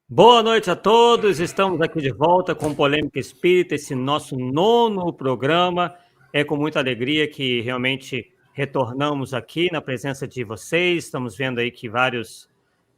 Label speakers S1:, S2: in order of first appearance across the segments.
S1: Boa noite a todos, estamos aqui de volta com Polêmica Espírita, esse nosso nono programa. É com muita alegria que realmente retornamos aqui na presença de vocês. Estamos vendo aí que vários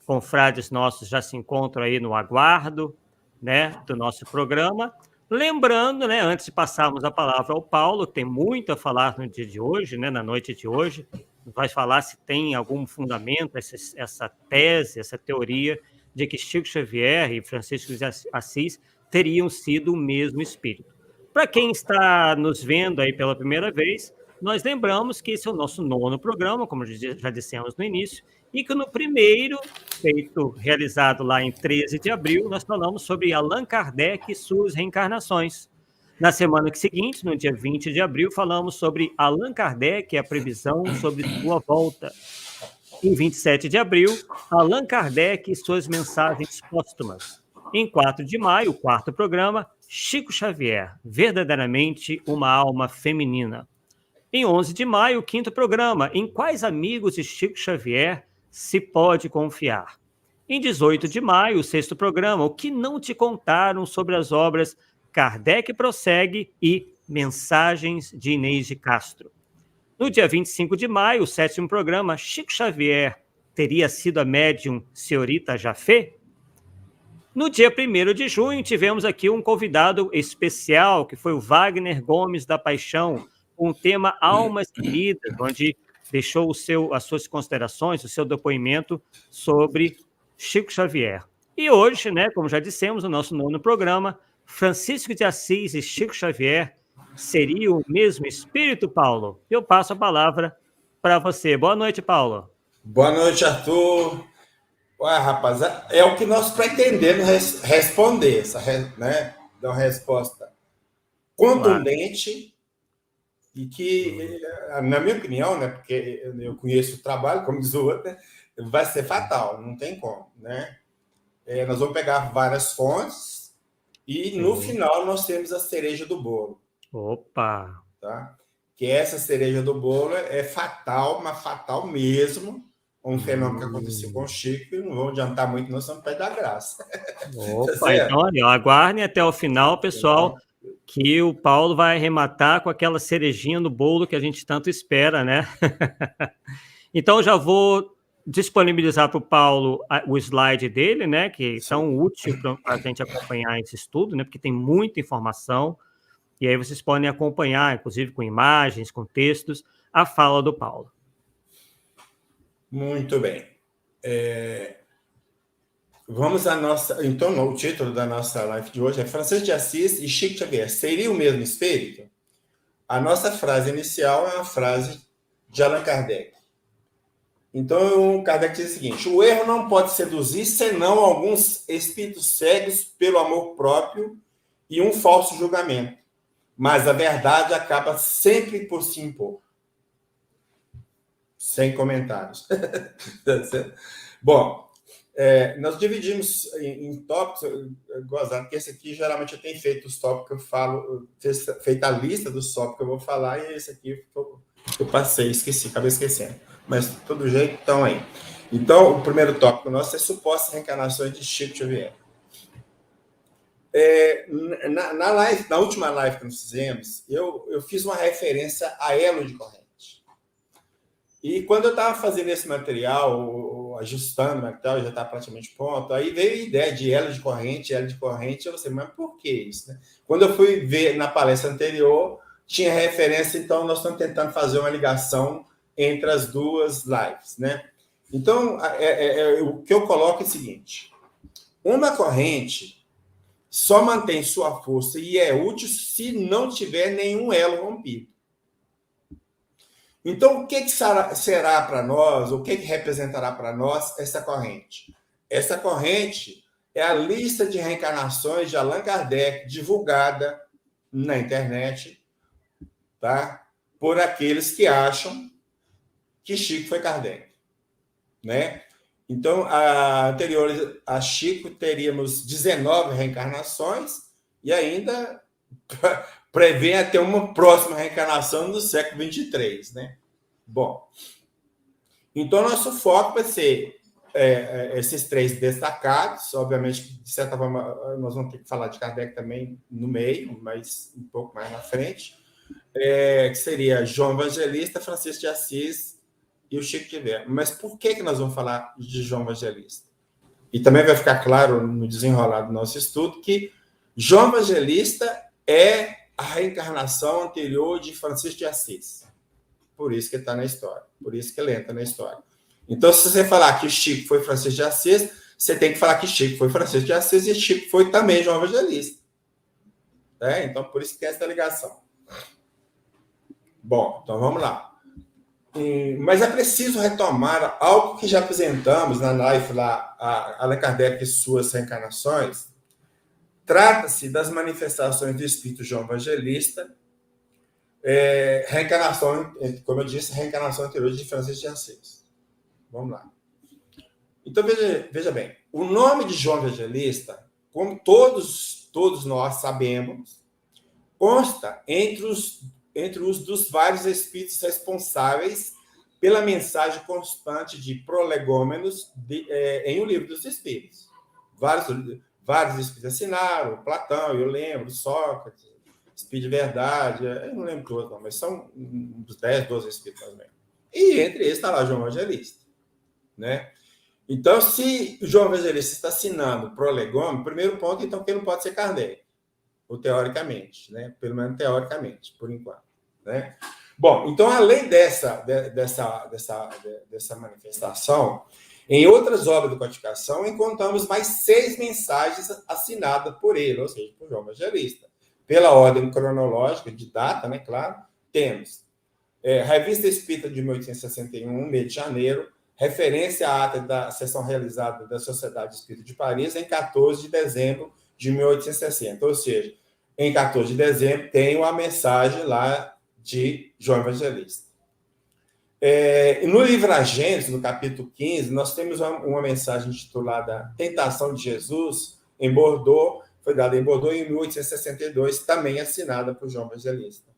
S1: confrades nossos já se encontram aí no aguardo, né, do nosso programa. Lembrando, né, antes de passarmos a palavra ao Paulo, tem muito a falar no dia de hoje, né, na noite de hoje. Vai falar se tem algum fundamento essa tese, essa teoria de que Chico Xavier e Francisco de Assis teriam sido o mesmo espírito. Para quem está nos vendo aí pela primeira vez, nós lembramos que esse é o nosso nono programa, como já dissemos no início, e que no primeiro, realizado lá em 13 de abril, nós falamos sobre Allan Kardec e suas reencarnações. Na semana seguinte, no dia 20 de abril, falamos sobre Allan Kardec e a previsão sobre sua volta. Em 27 de abril, Allan Kardec e suas mensagens póstumas. Em 4 de maio, o quarto programa, Chico Xavier, verdadeiramente uma alma feminina. Em 11 de maio, o quinto programa, Em quais amigos de Chico Xavier se pode confiar? Em 18 de maio, o sexto programa, O que não te contaram sobre as obras Kardec Prossegue e Mensagens de Inês de Castro. No dia 25 de maio, o sétimo programa, Chico Xavier teria sido a médium senhorita Jafé? No dia 1º de junho, tivemos aqui um convidado especial, que foi o Wagner Gomes da Paixão, com o tema Almas Queridas, onde deixou as suas considerações, o seu depoimento sobre Chico Xavier. E hoje, né, como já dissemos, no nosso nono programa, Francisco de Assis e Chico Xavier seria o mesmo espírito, Paulo? Eu passo a palavra para você. Boa noite, Paulo.
S2: Boa noite, Arthur. Ué, rapaz, é o que nós pretendemos responder, né? Dar uma resposta contundente e que, na minha opinião, né? Porque eu conheço o trabalho, como diz o outro, né, vai ser fatal, não tem como, né? Nós vamos pegar várias fontes e, no final, nós temos a cereja do bolo.
S1: Opa!
S2: Tá? Que essa cereja do bolo é fatal, mas fatal mesmo. Um fenômeno que aconteceu com o Chico, e não vou adiantar muito, nós estamos perto da graça.
S1: Opa,
S2: Tá
S1: então olha, aguardem até o final, pessoal, que o Paulo vai arrematar com aquela cerejinha no bolo que a gente tanto espera, né? Então já vou disponibilizar para o Paulo o slide dele, né? Que é tão útil para a gente acompanhar esse estudo, né? Porque tem muita informação. E aí vocês podem acompanhar, inclusive com imagens, com textos, a fala do Paulo.
S2: Muito bem. Vamos à nossa. Então, o título da nossa live de hoje é Francisco de Assis e Chico Xavier. Seria o mesmo espírito? A nossa frase inicial é uma frase de Allan Kardec. Então, Kardec diz o seguinte: o erro não pode seduzir senão alguns espíritos cegos pelo amor próprio e um falso julgamento. Mas a verdade acaba sempre por se impor. Sem comentários. Bom, nós dividimos em tópicos, gozado que esse aqui geralmente eu tenho feito os tópicos que eu falo, feita a lista dos tópicos que eu vou falar, e esse aqui eu passei, esqueci, acabei esquecendo. Mas, de todo jeito, estão aí. Então, o primeiro tópico nosso é supostas reencarnações de Chico Xavier. Na última live que nós fizemos, eu fiz uma referência a elo de corrente. E quando eu estava fazendo esse material, ajustando o material, já está praticamente pronto, aí veio a ideia de elo de corrente, eu falei, mas por que isso? Né? Quando eu fui ver na palestra anterior, tinha referência, então nós estamos tentando fazer uma ligação entre as duas lives. Né? Então, o que eu coloco é o seguinte: uma corrente só mantém sua força e é útil se não tiver nenhum elo rompido. Então, o que será para nós, o que representará para nós essa corrente? Essa corrente é a lista de reencarnações de Allan Kardec, divulgada na internet, tá? Por aqueles que acham que Chico foi Kardec. Né? Então, anterior a Chico, teríamos 19 reencarnações e ainda prevê até uma próxima reencarnação do século 23, né? Bom, então nosso foco vai ser esses 3 destacados. Obviamente, de certa forma, nós vamos ter que falar de Kardec também no meio, mas um pouco mais na frente, que seria João Evangelista, Francisco de Assis e o Chico Xavier. Mas por que nós vamos falar de João Evangelista? E também vai ficar claro no desenrolar do nosso estudo que João Evangelista é a reencarnação anterior de Francisco de Assis. Por isso que ele está na história, por isso que ele entra na história. Então, se você falar que Chico foi Francisco de Assis, você tem que falar que Chico foi Francisco de Assis e Chico foi também João Evangelista. Então, por isso que tem essa ligação. Bom, então vamos lá. Mas é preciso retomar algo que já apresentamos na live lá, Allan Kardec e suas reencarnações. Trata-se das manifestações do Espírito João Evangelista, reencarnação, como eu disse, reencarnação anterior de Francisco de Assis. Vamos lá. Então, veja bem, o nome de João Evangelista, como todos nós sabemos, consta entre os dos vários espíritos responsáveis pela mensagem constante de prolegômenos em O Livro dos Espíritos. Vários espíritos assinaram, Platão, eu lembro, Sócrates, Espírito de Verdade, eu não lembro todos, não, mas são uns 10, 12 espíritos mais ou menos. E entre eles está lá João Evangelista. Né? Então, se o João Evangelista está assinando prolegômeno, primeiro ponto, então, que ele não pode ser Kardec, ou teoricamente, né? Pelo menos teoricamente, por enquanto. Né? Bom, então, além dessa manifestação, em outras obras do Codificação, encontramos mais 6 mensagens assinadas por ele, ou seja, por João Evangelista. Pela ordem cronológica, de data, né, claro, temos Revista Espírita de 1861, mês de janeiro, referência à ata da sessão realizada da Sociedade Espírita de Paris em 14 de dezembro de 1860. Ou seja, em 14 de dezembro tem uma mensagem lá de João Evangelista. No livro A Gênesis, no capítulo 15, nós temos uma mensagem intitulada Tentação de Jesus, em Bordeaux, foi dada em Bordeaux em 1862, também assinada por João Evangelista.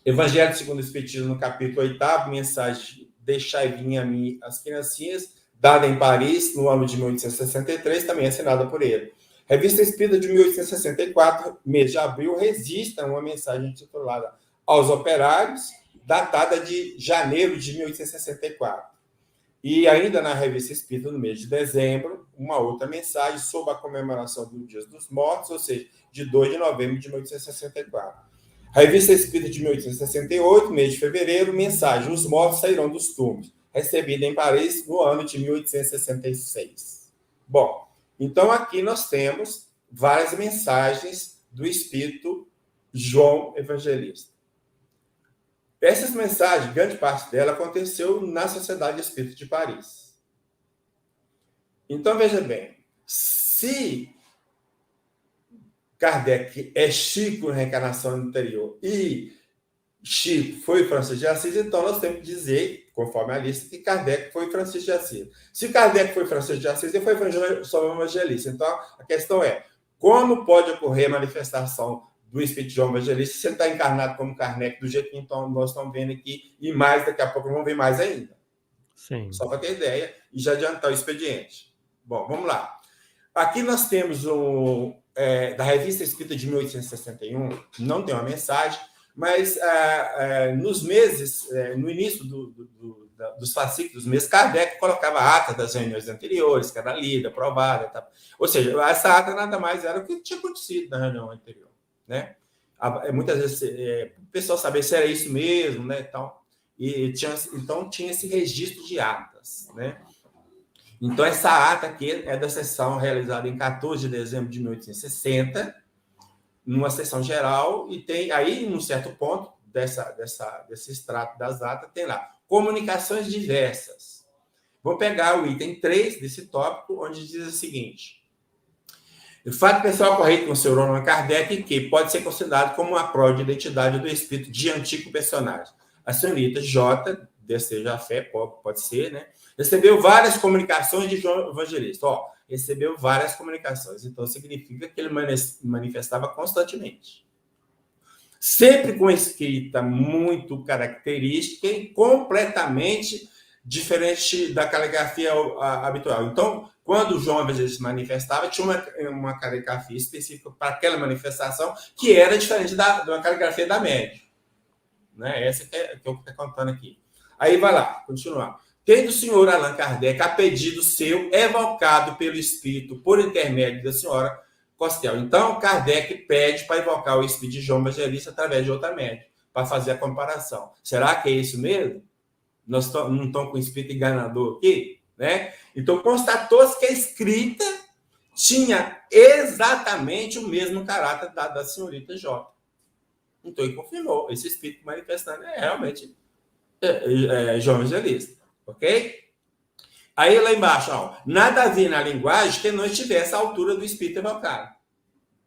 S2: Evangelho segundo o Espiritismo, no capítulo 8, mensagem Deixai vir a mim as criancinhas, dada em Paris, no ano de 1863, também assinada por ele. Revista Espírita de 1864, mês de abril, registra uma mensagem intitulada Aos Operários, datada de janeiro de 1864. E ainda na Revista Espírita, no mês de dezembro, uma outra mensagem sobre a comemoração do Dia dos Mortos, ou seja, de 2 de novembro de 1864. Revista Espírita de 1868, mês de fevereiro, mensagem: Os mortos sairão dos túmulos, recebida em Paris no ano de 1866. Bom, então aqui nós temos várias mensagens do Espírito João Evangelista. Essas mensagens, grande parte dela aconteceu na Sociedade Espírita de Paris. Então, veja bem, se Kardec é Chico na reencarnação anterior e Chico foi Francisco de Assis, então nós temos que dizer, conforme a lista, que Kardec foi Francisco de Assis. Se Kardec foi Francisco de Assis, ele foi João Evangelista. Então, a questão é, como pode ocorrer a manifestação do Espírito de João Evangelista se ele está encarnado como Kardec, do jeito que então, nós estamos vendo aqui, e mais, daqui a pouco vamos ver mais ainda.
S1: Sim.
S2: Só para ter ideia e já adiantar o expediente. Bom, vamos lá. Aqui nós temos da Revista Espírita de 1861, não tem uma mensagem, mas nos meses, no início dos fascículos dos meses, Kardec colocava a ata das reuniões anteriores, que era lida, aprovada. Tá? Ou seja, essa ata nada mais era o que tinha acontecido na reunião anterior. Né? Muitas vezes o pessoal sabia se era isso mesmo, né? Então tinha esse registro de atas. Né? Então, essa ata aqui é da sessão realizada em 14 de dezembro de 1860, numa sessão geral, e tem aí, num certo ponto desse extrato das atas, tem lá comunicações diversas. Vou pegar o item 3 desse tópico, onde diz o seguinte: o fato pessoal ocorrido com o senhor Allan Kardec, que pode ser considerado como uma prova de identidade do espírito de antigo personagem. A senhorita J, deseja a fé, pode ser, né? Recebeu várias comunicações de João Evangelista. Recebeu várias comunicações. Então, significa que ele manifestava constantemente. Sempre com escrita muito característica e completamente diferente da caligrafia habitual. Então, quando o João Evangelista se manifestava, tinha uma caligrafia específica para aquela manifestação, que era diferente da caligrafia da média. Né? Essa que é o que está contando aqui. Aí vai lá, continuar. Tendo o senhor Allan Kardec, a pedido seu, evocado pelo Espírito por intermédio da senhora Costel. Então, Kardec pede para evocar o Espírito de João Evangelista através de outra média, para fazer a comparação. Será que é isso mesmo? Nós não estamos com o espírito enganador aqui? Né? Então, constatou-se que a escrita tinha exatamente o mesmo caráter da senhorita J. Então, ele confirmou. Esse espírito manifestando é realmente João Evangelista. Ok? Aí, lá embaixo, ó, nada havia na linguagem que não estivesse à altura do espírito evocado.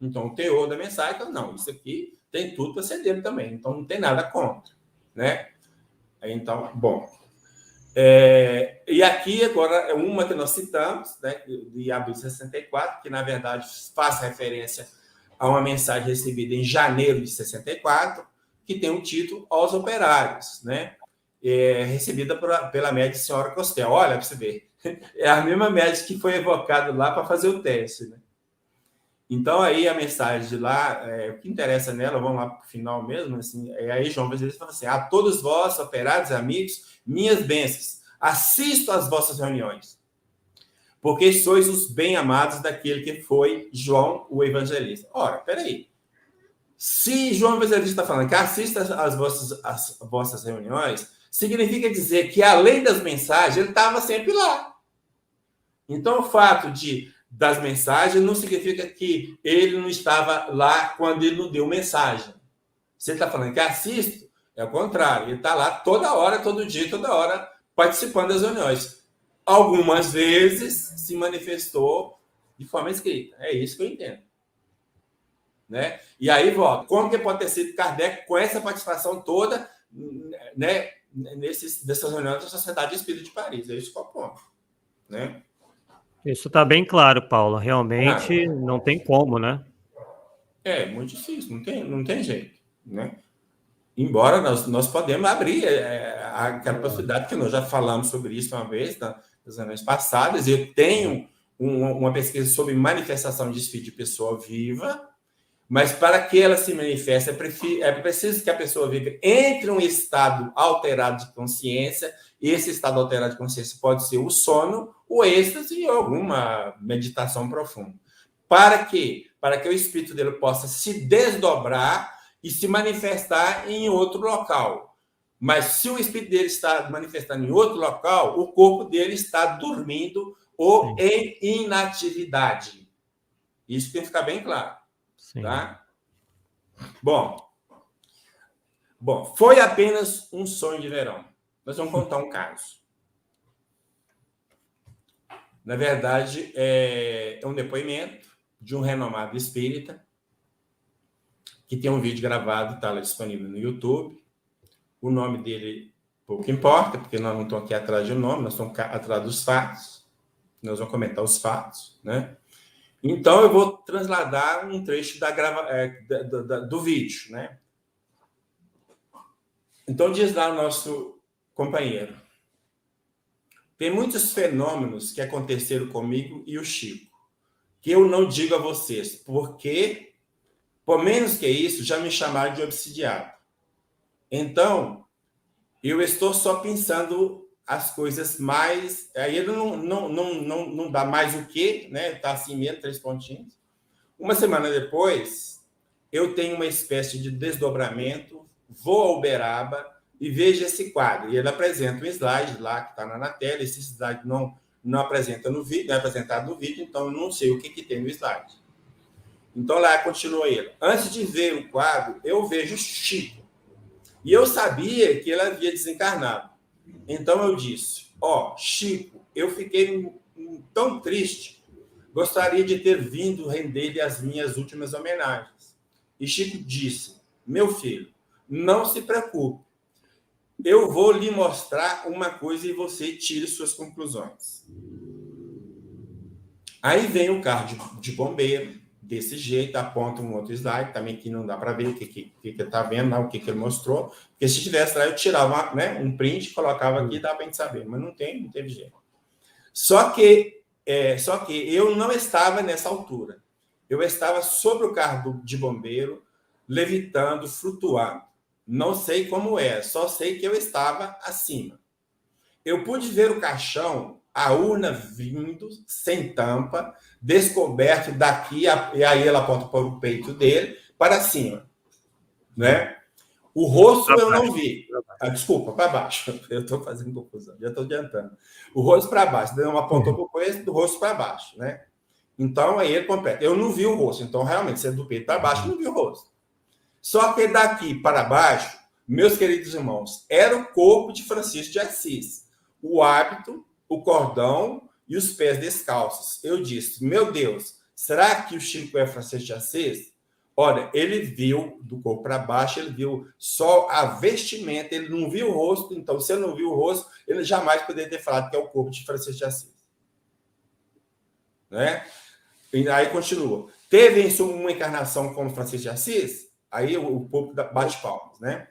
S2: Então, o teor da mensagem, então, não, isso aqui tem tudo para ser dele também. Então, não tem nada contra. Né? Então, bom. E aqui, agora, é uma que nós citamos, né, de abril de 64, que, na verdade, faz referência a uma mensagem recebida em janeiro de 64, que tem o título Aos Operários, né? Recebida pela médica senhora Costel. Olha, para você ver, é a mesma médica que foi evocada lá para fazer o teste, né? Então, aí a mensagem de lá, o que interessa nela, vamos lá para o final mesmo, assim, aí João Evangelista fala assim: a todos vós, operários, amigos, minhas bênçãos, assisto às vossas reuniões, porque sois os bem-amados daquele que foi João, o Evangelista. Ora, peraí. Se João Evangelista está falando que assista às vossas reuniões, significa dizer que, além das mensagens, ele estava sempre lá. Então, o fato das mensagens não significa que ele não estava lá quando ele não deu mensagem. Se ele está falando que assisto, é o contrário. Ele está lá toda hora, todo dia, toda hora, participando das reuniões. Algumas vezes se manifestou de forma escrita. É isso que eu entendo. Né? E aí, volta. Como que pode ter sido Kardec com essa participação toda, né, dessas reuniões da Sociedade Espírita de Paris? É isso que eu ponto. Né?
S1: Isso está bem claro, Paulo. Realmente não tem como, né?
S2: É muito difícil, não tem jeito. Né? Embora nós podemos abrir a capacidade, que nós já falamos sobre isso uma vez, nas reuniões passadas. Eu tenho uma pesquisa sobre manifestação de espírito de pessoa viva, mas para que ela se manifeste, é preciso que a pessoa viva entre um estado alterado de consciência, e esse estado alterado de consciência pode ser o sono, o êxtase ou alguma meditação profunda. Para quê? Para que o espírito dele possa se desdobrar e se manifestar em outro local. Mas se o espírito dele está manifestando em outro local, o corpo dele está dormindo ou em inatividade. Isso tem que ficar bem claro. Sim. Tá? Bom, foi apenas um sonho de verão. Nós vamos contar um caso. Na verdade, é um depoimento de um renomado espírita, que tem um vídeo gravado, está lá disponível no YouTube. O nome dele pouco importa, porque nós não estamos aqui atrás de um nome, nós estamos atrás dos fatos. Nós vamos comentar os fatos, né? Então, eu vou trasladar um trecho do vídeo, né? Então, diz lá o nosso companheiro: tem muitos fenômenos que aconteceram comigo e o Chico, que eu não digo a vocês, porque, por menos que isso, já me chamaram de obsidiado. Então, eu estou só pensando as coisas mais... Aí ele não dá mais o quê, né? Está assim mesmo, 3 pontinhos. Uma semana depois, eu tenho uma espécie de desdobramento, vou ao Uberaba e vejo esse quadro. E ele apresenta um slide lá, que está na tela. Esse slide não apresenta no vídeo, não é apresentado no vídeo, então eu não sei o que tem no slide. Então lá continua ele. Antes de ver o quadro, eu vejo Chico. E eu sabia que ele havia desencarnado. Então eu disse: Chico, eu fiquei tão triste, gostaria de ter vindo render-lhe as minhas últimas homenagens. E Chico disse: meu filho, não se preocupe, eu vou lhe mostrar uma coisa e você tire suas conclusões. Aí vem o carro de bombeiro, desse jeito, aponta um outro slide, também que não dá para ver o que ele está vendo, não, o que ele mostrou, porque se tivesse lá, eu tirava, né, um print, colocava aqui e dá para a gente saber, mas não teve jeito. Só que eu não estava nessa altura. Eu estava sobre o carro de bombeiro, levitando, flutuando. Não sei como é, só sei que eu estava acima. Eu pude ver o caixão, a urna vindo, sem tampa, descoberto daqui, e aí ela aponta para o peito dele, para cima. Né? O rosto eu não vi. Desculpa, para baixo. Eu estou fazendo confusão, já estou adiantando. O rosto para baixo, não apontou para o peito, do rosto para baixo. Né? Então, aí ele completa. Eu não vi o rosto, então, realmente, sendo do peito para baixo, eu não vi o rosto. Só que daqui para baixo, meus queridos irmãos, era o corpo de Francisco de Assis. O hábito, o cordão e os pés descalços. Eu disse, meu Deus, será que o Chico é Francisco de Assis? Olha, ele viu do corpo para baixo, ele viu só a vestimenta, ele não viu o rosto, então, se ele não viu o rosto, ele jamais poderia ter falado que é o corpo de Francisco de Assis. Né? E aí continua. Teve em sua uma encarnação como Francisco de Assis? Aí o povo bate palmas, né?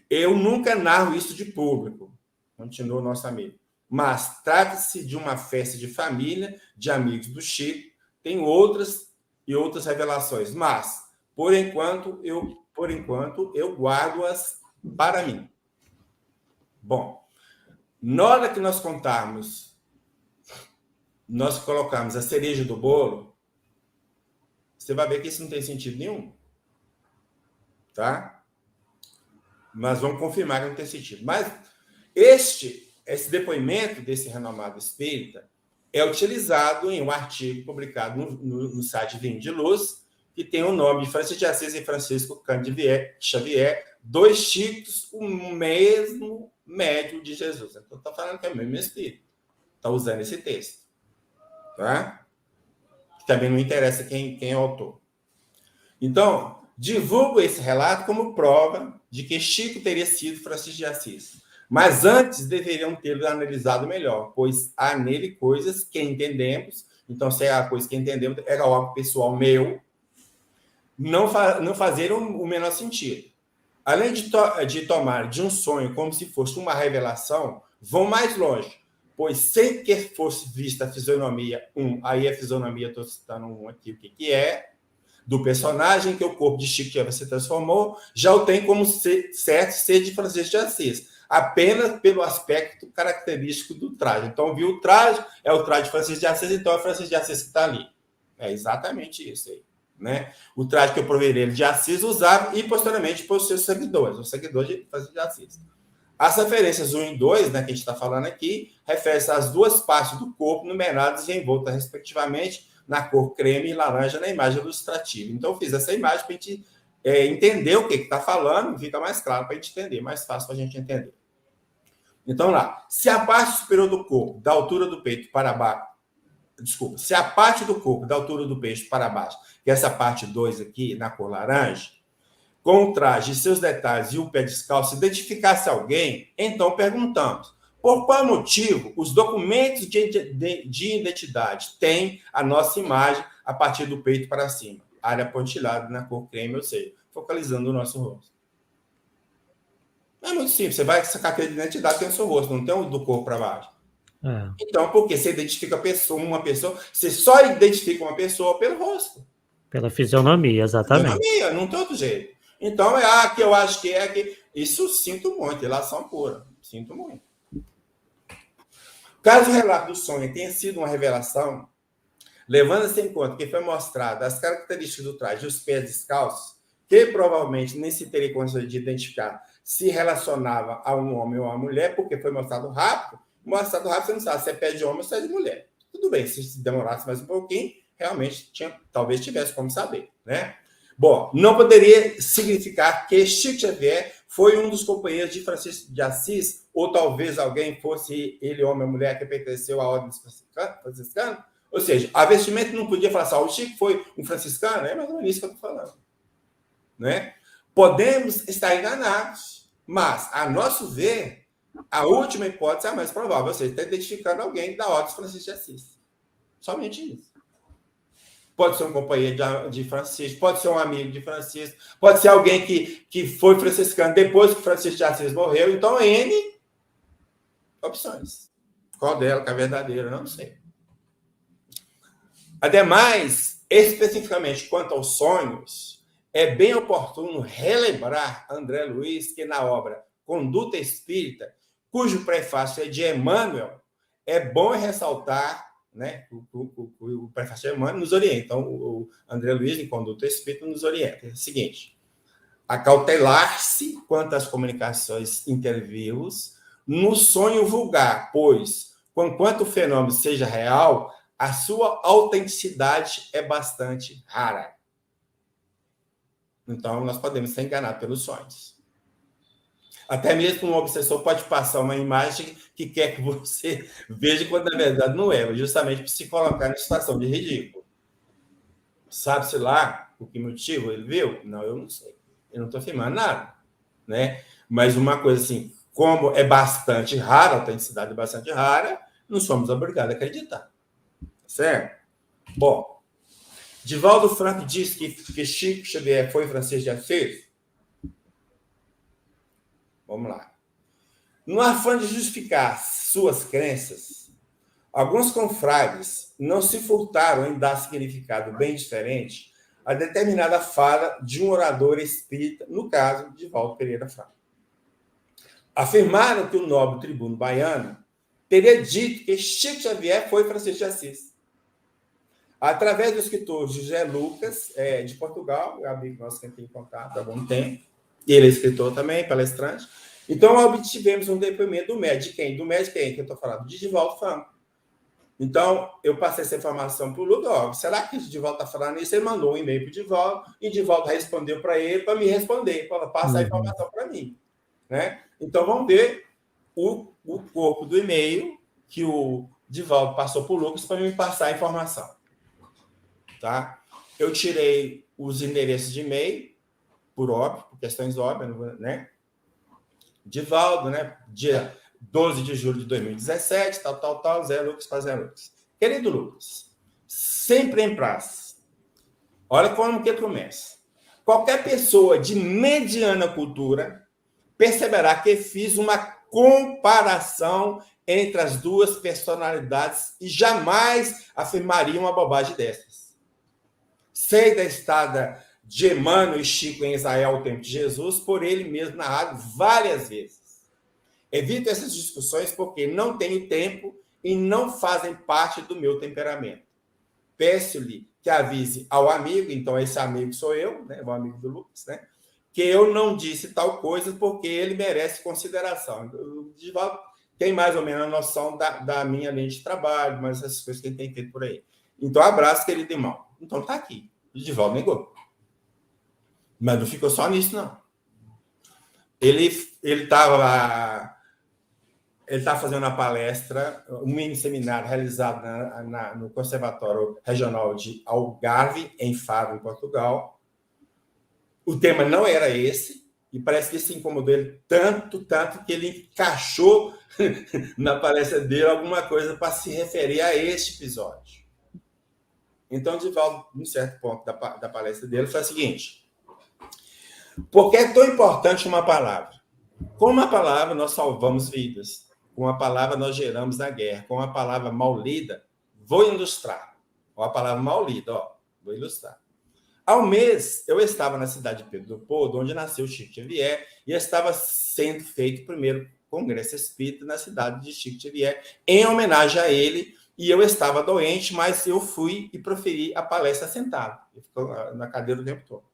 S2: Eu nunca narro isso de público, continua o nosso amigo. Mas trata-se de uma festa de família, de amigos do Chico, tem outras revelações, mas por enquanto eu guardo-as para mim. Bom, na hora que nós colocarmos a cereja do bolo, você vai ver que isso não tem sentido nenhum. Tá? Mas vamos confirmar que não tem sentido. Mas esse depoimento desse renomado espírita é utilizado em um artigo publicado no site Vinho de Luz, que tem o nome de Francisco de Assis e Francisco Cândido Xavier, dois Chicos, o mesmo médium de Jesus. Então, está falando que é o mesmo espírito. Está usando esse texto. Tá? Também não interessa quem é o autor. Então, divulgo esse relato como prova de que Chico teria sido Francisco de Assis. Mas antes deveriam tê-lo analisado melhor, pois há nele coisas que entendemos. Então, se é a coisa que entendemos, era algo pessoal meu, não fazer o menor sentido. Além de tomar de um sonho como se fosse uma revelação, vão mais longe, pois sem que fosse vista a fisionomia, aí a fisionomia, estou citando aqui o que é, do personagem que o corpo de Chico se transformou, já o tem como certo ser de Francisco de Assis, apenas pelo aspecto característico do traje. Então, viu o traje, é o traje de Francisco de Assis, então é Francisco de Assis que está ali. É exatamente isso aí. Né? O traje que o provedor de Assis usava e, posteriormente, para os seus seguidores, os seguidores de Francisco de Assis. As referências 1 e 2, né, que a gente está falando aqui, referem-se às duas partes do corpo numeradas e envoltas, respectivamente, na cor creme e laranja na imagem ilustrativa. Então, eu fiz essa imagem para a gente entender o que está falando, fica mais claro para a gente entender, mais fácil para a gente entender. Então, lá, se a parte superior do corpo, da altura do peito para baixo, se a parte do corpo, da altura do peito para baixo, que é essa parte 2 aqui, na cor laranja, com o traje e seus detalhes e o pé descalço, identificasse alguém, então perguntamos, por qual motivo os documentos de identidade têm a nossa imagem a partir do peito para cima? Área pontilhada na cor creme, ou seja, focalizando o nosso rosto. É muito simples, você vai sacar aquela identidade, tem o seu rosto, não tem o do corpo para baixo. Então, porque você identifica uma pessoa, você só identifica uma pessoa pelo rosto.
S1: Pela fisionomia, exatamente.
S2: Fisionomia, não tem outro jeito. Então, que eu acho que que... Isso sinto muito, relação pura. Sinto muito. Caso o relato do sonho tenha sido uma revelação, levando-se em conta que foi mostrada as características do traje e os pés descalços, que provavelmente nem se teria condições de identificar se relacionava a um homem ou a uma mulher, porque foi mostrado rápido, você não sabe se é pé de homem ou se é de mulher. Tudo bem, se demorasse mais um pouquinho, realmente talvez tivesse como saber, né? Bom, não poderia significar que Chico Xavier foi um dos companheiros de Francisco de Assis, ou talvez alguém fosse ele, homem ou mulher, que pertenceu à ordem franciscana? Ou seja, a vestimenta não podia falar assim, o Chico foi um franciscano, é mais ou menos isso que eu estou falando. Né? Podemos estar enganados, mas, a nosso ver, a última hipótese é a mais provável, ou seja, está identificando alguém da ordem de Francisco de Assis. Somente isso. pode ser um companheiro de Francisco, pode ser um amigo de Francisco, pode ser alguém que foi franciscano depois que Francisco de Assis morreu. Então, N opções. Qual dela que é verdadeira? Não sei. Ademais, especificamente quanto aos sonhos, é bem oportuno relembrar André Luiz que na obra Conduta Espírita, cujo prefácio é de Emmanuel, é bom ressaltar, né, o prefácio de Emmanuel nos orienta. Então, o André Luiz, em Conduta Espírita, nos orienta. É o seguinte: acautelar-se quanto às comunicações interviews no sonho vulgar, pois, conquanto o fenômeno seja real, a sua autenticidade é bastante rara. Então, nós podemos ser enganados pelos sonhos. Até mesmo um obsessor pode passar uma imagem que quer que você veja quando, na verdade, não é, justamente para se colocar em situação de ridículo. Sabe-se lá por que motivo ele viu? Não, eu não sei. Eu não estou afirmando nada. Né? Mas uma coisa assim, como é bastante rara, a autenticidade é bastante rara, não somos obrigados a acreditar. Certo? Bom, Divaldo Franco diz que Chico Xavier foi Francisco de Assis. Vamos lá. No afã de justificar suas crenças, alguns confrades não se furtaram em dar significado bem diferente a determinada fala de um orador espírita, no caso, Divaldo Pereira Franco. Afirmaram que o nobre tribuno baiano teria dito que Chico Xavier foi Francisco de Assis. Através do escritor José Lucas, de Portugal, amigo nosso que tem contato há algum tempo, ele é escritor também, palestrante. Então, obtivemos um depoimento do médico. De quem? Do médico quem que eu estou falando? De Divaldo Franco. Então, eu passei essa informação para o Ludo. Será que o Divaldo está falando isso? Ele mandou um e-mail para o Divaldo, e o Divaldo respondeu para ele, para me responder, para passar a informação para mim. Né? Então, vamos ver o corpo do e-mail que o Divaldo passou para o Lucas para me passar a informação. Tá? Eu tirei os endereços de e-mail, por óbvio, por questões óbvias, né? Divaldo, né? Dia 12 de julho de 2017, tal, Zé Lucas para Zé Lucas. Querido Lucas, sempre em praça. Olha como que começa. Qualquer pessoa de mediana cultura perceberá que fiz uma comparação entre as duas personalidades e jamais afirmaria uma bobagem dessas. Sei da estada de Emmanuel e Chico em Israel ao tempo de Jesus, por ele mesmo narrado várias vezes. Evito essas discussões porque não tenho tempo e não fazem parte do meu temperamento. Peço-lhe que avise ao amigo, então esse amigo sou eu, né, o amigo do Lucas, né, que eu não disse tal coisa porque ele merece consideração. O Divaldo tem mais ou menos a noção da minha linha de trabalho, mas essas coisas que ele tem feito por aí. Então, abraço, querido irmão. Então, está aqui. O Divaldo negou. Mas não ficou só nisso, não. Ele estava fazendo uma palestra, um mini seminário realizado no Conservatório Regional de Algarve, em Faro, em Portugal. O tema não era esse, e parece que isso incomodou ele tanto que ele encaixou na palestra dele alguma coisa para se referir a este episódio. Então, Divaldo, em certo ponto da palestra dele, foi o seguinte: por que é tão importante uma palavra? Com uma palavra, nós salvamos vidas. Com uma palavra, nós geramos a guerra. Com uma palavra mal lida, vou ilustrar. Com a palavra mal lida, vou ilustrar. Há um mês, eu estava na cidade de Pedro do Porto, onde nasceu Chico Xavier, e estava sendo feito o primeiro congresso espírita na cidade de Chico Xavier, em homenagem a ele. E eu estava doente, mas eu fui e proferi a palestra sentado. Eu fico na cadeira o tempo todo.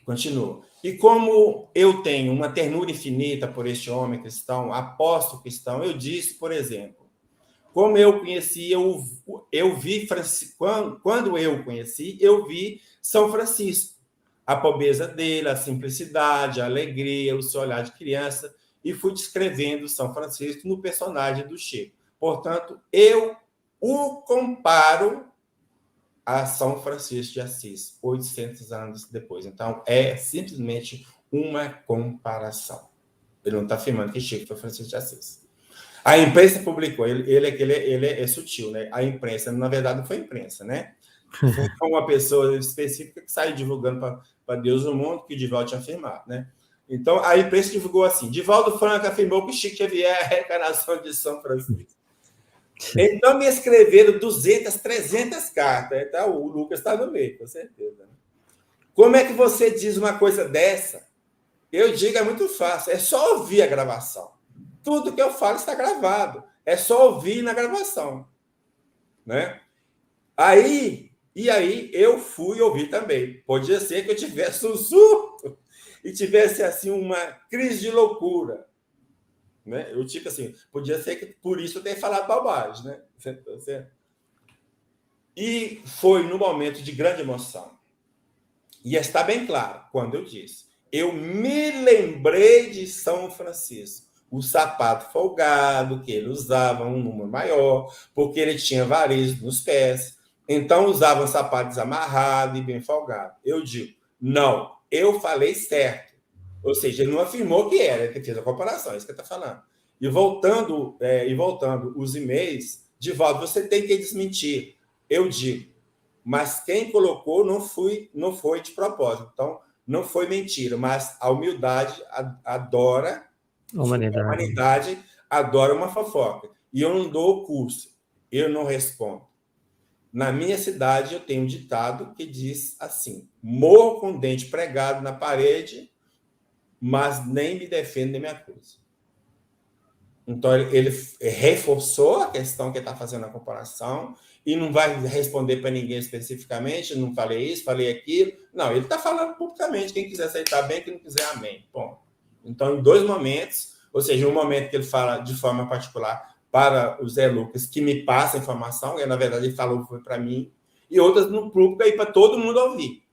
S2: Continuo. E como eu tenho uma ternura infinita por este homem cristão, apóstolo cristão, eu disse, por exemplo, como eu conheci, eu vi, quando eu conheci, eu vi São Francisco. A pobreza dele, a simplicidade, a alegria, o seu olhar de criança, e fui descrevendo São Francisco no personagem do Chico. Portanto, eu o comparo a São Francisco de Assis, 800 anos depois. Então, é simplesmente uma comparação. Ele não está afirmando que Chico foi Francisco de Assis. A imprensa publicou, ele é sutil, né? A imprensa, na verdade, não foi imprensa, né? Foi uma pessoa específica que saiu divulgando para Deus no mundo que o Divaldo tinha afirmado, né? Então, a imprensa divulgou assim: Divaldo Franco afirmou que Chico Xavier é a reencarnação de São Francisco. Então, me escreveram 200, 300 cartas. Então, o Lucas está no meio, com certeza. Né? Como é que você diz uma coisa dessa? Eu digo, é muito fácil. É só ouvir a gravação. Tudo que eu falo está gravado. É só ouvir na gravação. Né? Aí eu fui ouvir também. Podia ser que eu tivesse um surto e tivesse assim uma crise de loucura. Né? Eu tipo assim, podia ser que por isso eu tenha falado bobagem, né? E foi no momento de grande emoção. E está bem claro quando eu disse. Eu me lembrei de São Francisco. O sapato folgado que ele usava, um número maior, porque ele tinha varizes nos pés. Então usava um sapato desamarrado e bem folgado. Eu digo, não, eu falei certo. Ou seja, ele não afirmou que era, ele fez a comparação, é isso que ele está falando. E voltando os e-mails, Divaldo, você tem que desmentir. Eu digo, mas quem colocou não foi de propósito. Então, não foi mentira, mas a humildade adora, a humanidade adora uma fofoca. E eu não dou o curso, eu não respondo. Na minha cidade, eu tenho um ditado que diz assim: morro com o dente pregado na parede, mas nem me defendo nem me acuso. Então, ele reforçou a questão que ele está fazendo a comparação e não vai responder para ninguém especificamente, não falei isso, falei aquilo. Não, ele está falando publicamente, quem quiser aceitar bem, quem não quiser, amém. Bom, então, em 2 momentos, ou seja, um momento que ele fala de forma particular para o Zé Lucas, que me passa a informação, e na verdade ele falou foi para mim, e outras no público aí para todo mundo ouvir.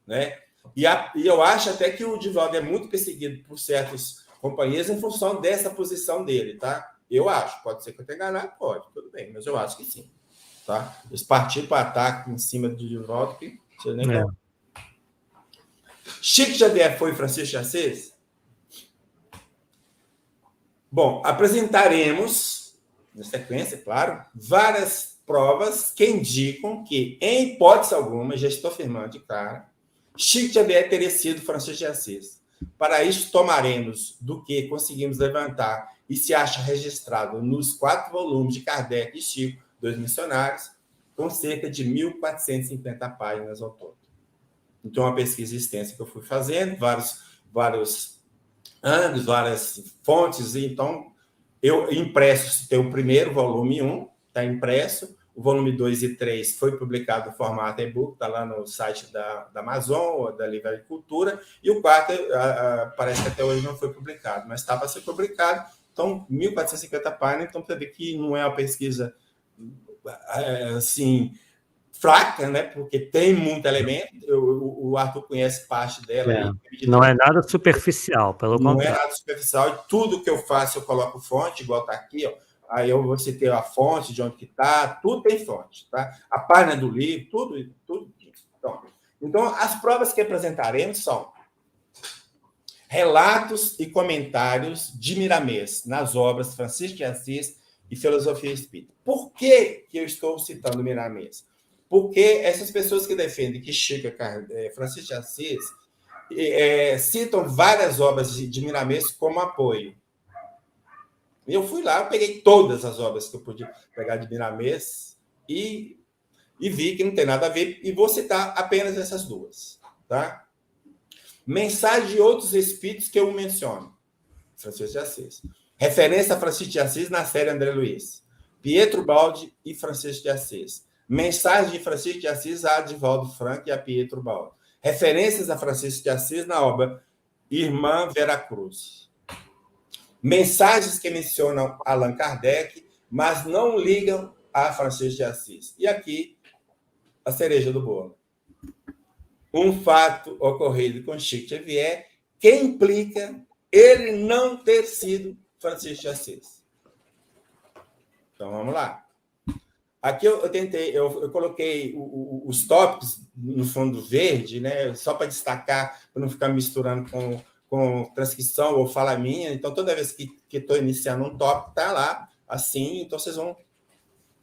S2: Né? E eu acho até que o Divaldo é muito perseguido por certos companheiros em função dessa posição dele, tá? Eu acho, pode ser que eu tenha enganado, pode, tudo bem, mas eu acho que sim, tá? Eles partiram para ataque em cima do Divaldo, que você nem Chico Xavier foi Francisco de Assis? Bom, apresentaremos, na sequência, claro, várias provas que indicam que, em hipótese alguma, já estou afirmando de cara, Chico Xavier teria sido Francisco de Assis. Para isso, tomaremos do que conseguimos levantar e se acha registrado nos 4 volumes de Kardec e Chico, 2 missionários, com cerca de 1.450 páginas ao todo. Então, uma pesquisa extensa que eu fui fazendo, vários anos, várias fontes, e então, eu impresso, tem o primeiro, volume 1, está impresso, o volume 2 e 3 foi publicado no formato e-book, está lá no site da Amazon, ou da Livre Agricultura, e o 4 parece que até hoje não foi publicado, mas está para ser publicado, então 1.450 páginas, então para ver que não é uma pesquisa assim fraca, né? Porque tem muito elemento, o Arthur conhece parte dela.
S1: Não é nada superficial, pelo contrário.
S2: Não é nada superficial, e tudo que eu faço eu coloco fonte, igual está aqui, ó. Aí eu vou citar a fonte, de onde que está, tudo tem fonte, tá? A página do livro, tudo. Então, as provas que apresentaremos são relatos e comentários de Miramês nas obras Francisco de Assis e Filosofia Espírita. Por que eu estou citando Miramês? Porque essas pessoas que defendem que Chico Francisco de Assis citam várias obras de Miramês como apoio. Eu fui lá, eu peguei todas as obras que eu podia pegar de Miramês e vi que não tem nada a ver, e vou citar apenas essas 2. Tá? Mensagem de outros espíritos que eu menciono. Francisco de Assis. Referência a Francisco de Assis na série André Luiz. Pietro Baldi e Francisco de Assis. Mensagem de Francisco de Assis a Divaldo Franco e a Pietro Baldi. Referências a Francisco de Assis na obra Irmã Vera Cruz. Mensagens que mencionam Allan Kardec, mas não ligam a Francisco de Assis. E aqui, a cereja do bolo. Um fato ocorrido com Chico Xavier que implica ele não ter sido Francisco de Assis. Então, vamos lá. Aqui eu coloquei os tópicos no fundo verde, né, só para destacar, para não ficar misturando com transcrição ou fala minha. Então, toda vez que estou iniciando um tópico, está lá assim. Então, vocês vão,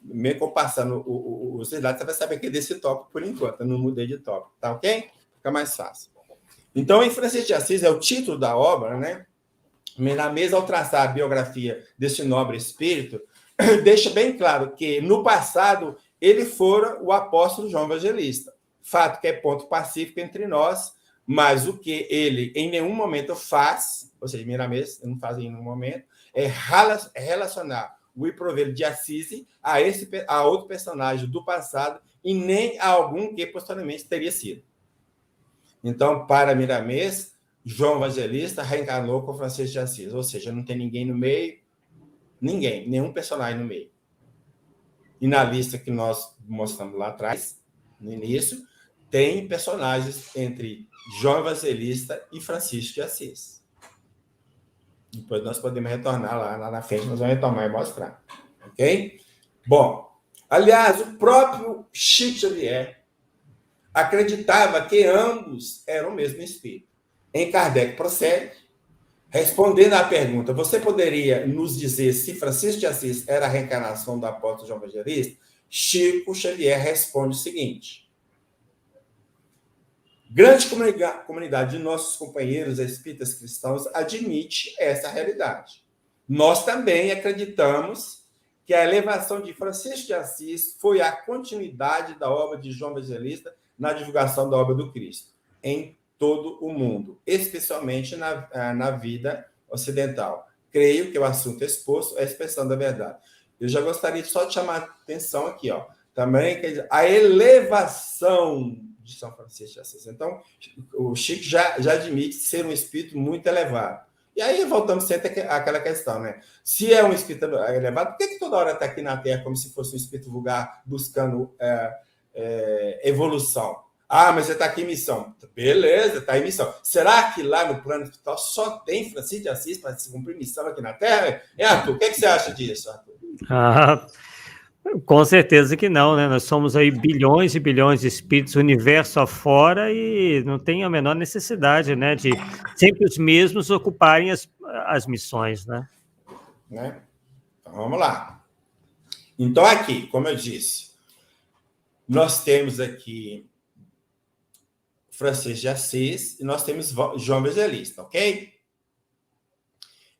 S2: meio que eu passando os slides, você vai saber que é desse tópico por enquanto. Eu não mudei de tópico, tá ok? Fica mais fácil. Então, em Francisco de Assis é o título da obra, né? Miramês, ao traçar a biografia desse nobre espírito, deixa bem claro que, no passado, ele fora o apóstolo João Evangelista. Fato que é ponto pacífico entre nós, mas o que ele em nenhum momento faz, ou seja, Miramês não faz em nenhum momento, é relacionar o Iprovelo de Assis a outro personagem do passado e nem a algum que posteriormente teria sido. Então, para Miramês, João Evangelista reencarnou com Francisco de Assis, ou seja, não tem ninguém no meio, nenhum personagem no meio. E na lista que nós mostramos lá atrás, no início, tem personagens entre João Evangelista e Francisco de Assis. Depois nós podemos retornar lá na frente, nós vamos retomar e mostrar. Ok? Bom, aliás, o próprio Chico Xavier acreditava que ambos eram o mesmo espírito. Em Kardec prossegue, respondendo à pergunta, você poderia nos dizer se Francisco de Assis era a reencarnação do apóstolo João Evangelista? Chico Xavier responde o seguinte: grande comunidade de nossos companheiros espíritas cristãos admite essa realidade. Nós também acreditamos que a elevação de Francisco de Assis foi a continuidade da obra de João Evangelista na divulgação da obra do Cristo, em todo o mundo, especialmente na vida ocidental. Creio que o assunto exposto é a expressão da verdade. Eu já gostaria só de chamar a atenção aqui, ó, também a elevação de São Francisco de Assis. Então, o Chico já admite ser um espírito muito elevado. E aí voltamos sempre àquela questão, né? Se é um espírito elevado, por que toda hora está aqui na Terra como se fosse um espírito vulgar buscando evolução? Ah, mas você está aqui em missão. Beleza, está em missão. Será que lá no plano espiritual só tem Francisco de Assis para se cumprir missão aqui na Terra? Arthur, o que você acha disso, Arthur?
S1: Com certeza que não, né? Nós somos aí bilhões e bilhões de espíritos, universo afora, e não tem a menor necessidade, né, de sempre os mesmos ocuparem as missões, né?
S2: Então, vamos lá. Então, aqui, como eu disse, nós temos aqui Francisco de Assis e nós temos João Evangelista, ok?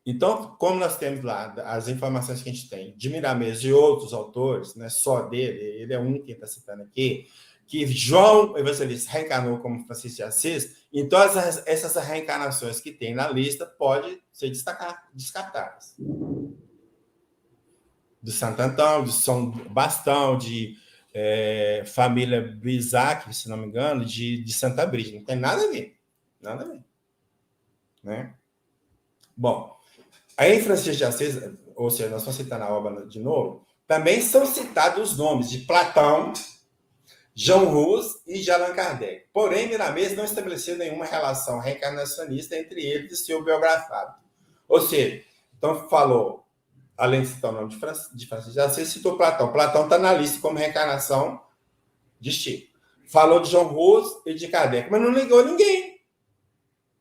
S2: Então, como nós temos lá as informações que a gente tem de Miramês e outros autores, né, só dele, ele é um que está citando aqui, que João Evangelista reencarnou como Francisco de Assis, então essas reencarnações que tem na lista podem ser descartadas. Do Santo Antão, de São Bastão, de família Brisac, se não me engano, de Santa Brígida. Não tem nada a ver. Nada a ver. Né? Bom, aí em Francisco de Assis, ou seja, nós vamos citar na obra de novo, também são citados os nomes de Platão, Jean Rus e de Allan Kardec. Porém, Miramês não estabeleceu nenhuma relação reencarnacionista entre eles e seu biografado. Ou seja, então falou, além de citar o nome de Francisco de Assis, citou Platão. Platão está na lista como reencarnação de Chico. Falou de Jean Rus e de Kardec, mas não ligou ninguém.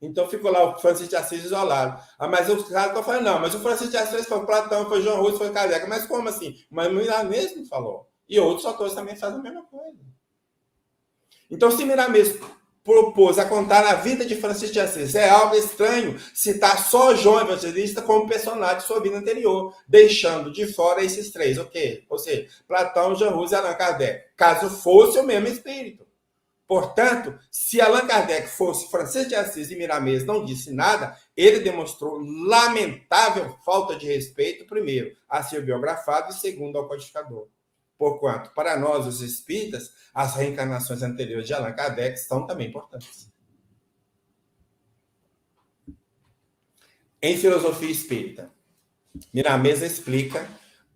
S2: Então ficou lá o Francisco de Assis isolado. Mas os caras estão falando, não, mas o Francisco de Assis foi Platão, foi Jean Rus, foi Kardec. Mas como assim? Mas Miramês não falou. E outros autores também fazem a mesma coisa. Então, se Miramês propôs a contar a vida de Francisco de Assis, é algo estranho citar só João Evangelista como personagem de sua vida anterior, deixando de fora esses três, ok? Ou seja, Platão, Jean Rus e Allan Kardec, caso fosse o mesmo espírito. Portanto, se Allan Kardec fosse Francisco de Assis e Miramês não disse nada, ele demonstrou lamentável falta de respeito, primeiro, a seu biografado e segundo, ao codificador. Porquanto, para nós, os espíritas, as reencarnações anteriores de Allan Kardec são também importantes. Em Filosofia Espírita, Miramês explica...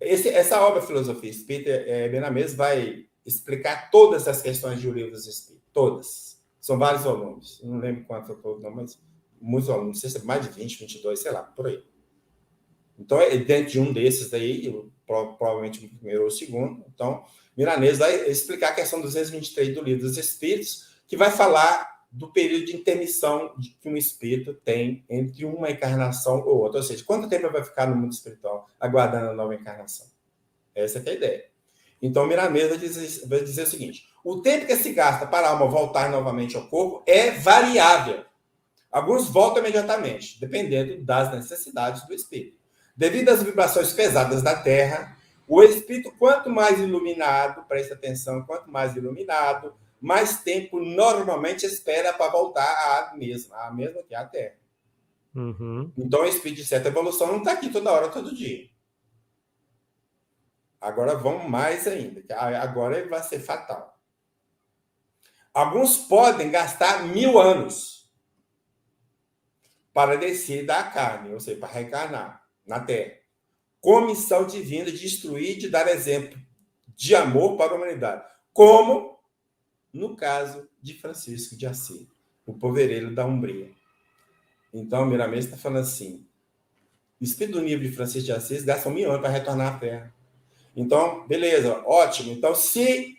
S2: Essa obra Filosofia Espírita, Miramês vai explicar todas as questões de O Livro dos Espíritos. Todas. São vários volumes. Não lembro quanto eu estou, mas muitos volumes. Não sei se é mais de 20, 22, sei lá, por aí. Então, dentro de um desses daí, provavelmente o primeiro ou o segundo, então, Miramês vai explicar a questão 223 do Livro dos Espíritos, que vai falar do período de intermissão que um espírito tem entre uma encarnação ou outra. Ou seja, quanto tempo ele vai ficar no mundo espiritual aguardando a nova encarnação? Essa é a ideia. Então, Miramês vai dizer o seguinte: o tempo que se gasta para a alma voltar novamente ao corpo é variável. Alguns voltam imediatamente, dependendo das necessidades do espírito. Devido às vibrações pesadas da Terra, o espírito, quanto mais iluminado, presta atenção, quanto mais iluminado, mais tempo normalmente espera para voltar à mesma que é a Terra.
S1: Uhum.
S2: Então, o espírito de certa evolução não está aqui toda hora, todo dia. Agora vamos mais ainda, agora ele vai ser fatal. Alguns podem gastar 1000 anos para descer da carne, ou seja, para reencarnar na Terra, com missão divina de instruir e de dar exemplo de amor para a humanidade, como no caso de Francisco de Assis, o povereiro da Umbria. Então, Miramês está falando assim: o espírito do nível de Francisco de Assis gasta 1000 anos para retornar à Terra. Então, beleza, ótimo. Então, se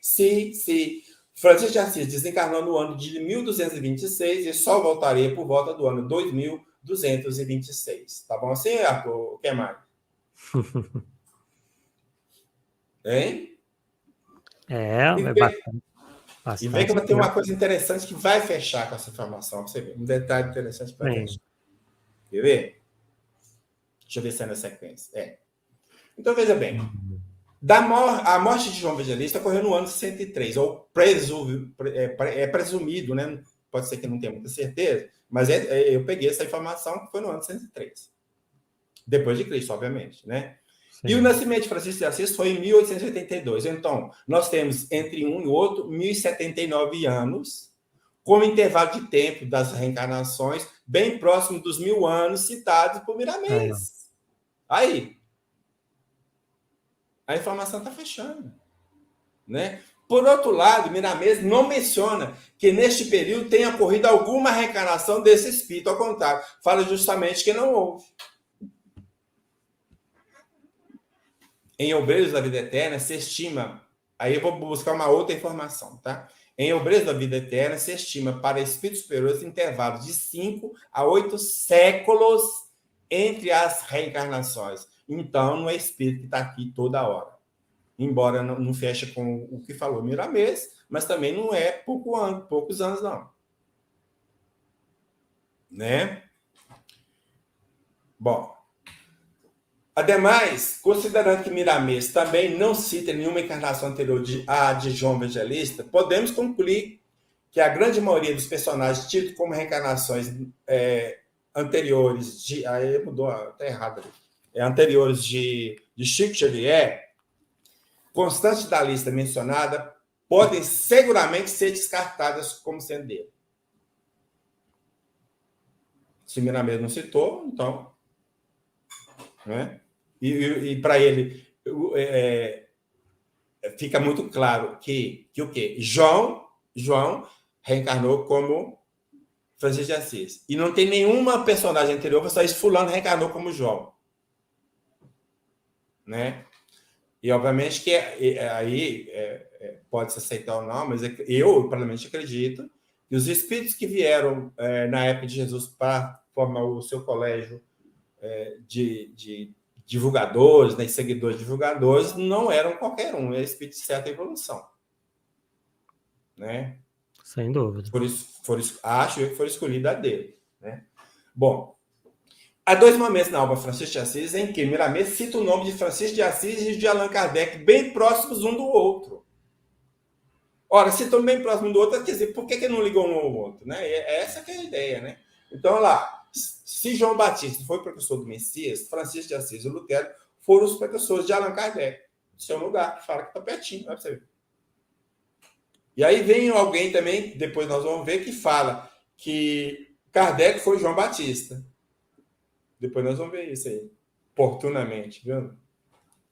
S2: Francisco de Assis desencarnou no ano de 1226, ele só voltaria por volta do ano 2226. Tá bom assim, Arthur? O que mais? Hein?
S1: É bastante.
S2: E vem que vai ter uma coisa interessante que vai fechar com essa informação. Pra você ver. Um detalhe interessante para fechar. Quer ver? Deixa eu ver se é na sequência. Então, veja bem. A morte de João Evangelista ocorreu no ano 63, ou presumido, né? Pode ser que não tenha muita certeza, mas eu peguei essa informação que foi no ano 103. Depois de Cristo, obviamente, né? Sim. E o nascimento de Francisco de Assis foi em 1882. Então, nós temos entre um e outro 1079 anos, como intervalo de tempo das reencarnações, bem próximo dos 1000 anos citados por Miramês. Aí. A informação está fechando. Né? Por outro lado, Miramês não menciona que neste período tenha ocorrido alguma reencarnação desse espírito, ao contrário, fala justamente que não houve. Em Obreiros da Vida Eterna se estima, aí eu vou buscar uma outra informação, tá? Em Obreiros da Vida Eterna se estima para espíritos superiores intervalos de 5 a 8 séculos entre as reencarnações. Então, não é espírito que está aqui toda hora. Embora não feche com o que falou Miramês, mas também não é poucos anos, não. Né? Bom. Ademais, considerando que Miramês também não cita nenhuma encarnação anterior à de João Evangelista, podemos concluir que a grande maioria dos personagens tidos como reencarnações anteriores de... Aí mudou, está errado ali. Anteriores de Chico Xavier, constantes da lista mencionada, podem seguramente ser descartadas como sendo dele. Se Miramês não citou, então... Né? E para ele fica muito claro que o quê? João reencarnou como Francisco de Assis. E não tem nenhuma personagem anterior que só isso, fulano reencarnou como João. Né? E, obviamente, que aí pode-se aceitar ou não, mas eu, particularmente, acredito que os espíritos que vieram na época de Jesus para formar o seu colégio de divulgadores, né, seguidores divulgadores, não eram qualquer um, era espírito de certa evolução. Né?
S1: Sem dúvida.
S2: Acho eu que foi escolhida a dele. Né? Bom, há 2 momentos na obra Francisco de Assis em que Miramês cita o nome de Francisco de Assis e de Allan Kardec bem próximos um do outro. Ora, se estão bem próximos um do outro, quer dizer, por que não ligou um ao outro? Né? Essa que é a ideia. Né? Então, lá, se João Batista foi precursor do Messias, Francisco de Assis e Lutero foram os precursores de Allan Kardec. Seu lugar, fala que está pertinho, vai para você ver. E aí vem alguém também, depois nós vamos ver, que fala que Kardec foi João Batista. Depois nós vamos ver isso aí, oportunamente, viu?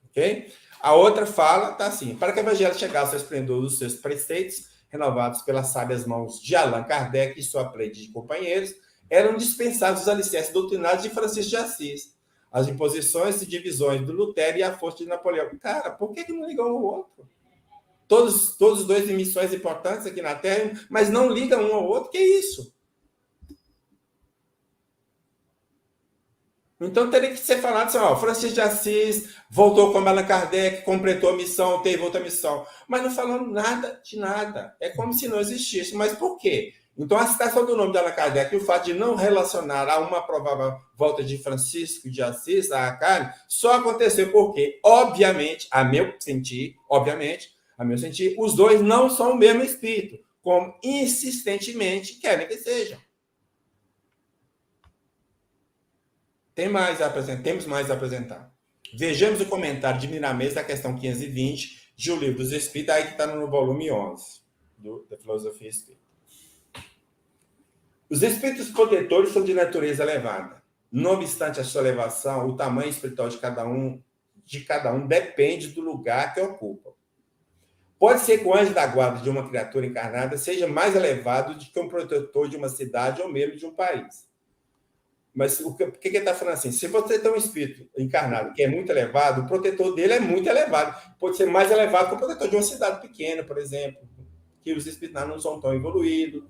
S2: Ok? A outra fala, tá assim: para que o evangelho chegasse ao esplendor dos seus preceitos, renovados pelas sábias mãos de Allan Kardec e sua plede de companheiros, eram dispensados os alicerces doutrinários de Francisco de Assis, as imposições e divisões do Lutero e a força de Napoleão. Cara, por que não ligou um ao outro? Todos os dois em missões importantes aqui na Terra, mas não ligam um ao outro. Que é isso? Então, teria que ser falado assim, ó, Francisco de Assis voltou como Allan Kardec, completou a missão, teve outra missão. Mas não falando nada de nada. É como se não existisse. Mas por quê? Então, a citação do nome de Allan Kardec e o fato de não relacionar a uma provável volta de Francisco de Assis, a Kardec, só aconteceu porque, obviamente, a meu sentir, os dois não são o mesmo espírito, como insistentemente querem que sejam. Temos mais a apresentar. Vejamos o comentário de Miramês da questão 520 de O Livro dos Espíritos, aí que está no volume 11 da Filosofia Espírita. Os espíritos protetores são de natureza elevada. Não obstante a sua elevação, o tamanho espiritual de cada um depende do lugar que ocupa. Pode ser que o anjo da guarda de uma criatura encarnada seja mais elevado do que um protetor de uma cidade ou mesmo de um país. Mas o que ele está falando assim? Se você tem um espírito encarnado que é muito elevado, o protetor dele é muito elevado. Pode ser mais elevado que o protetor de uma cidade pequena, por exemplo, que os espíritos não são tão evoluídos.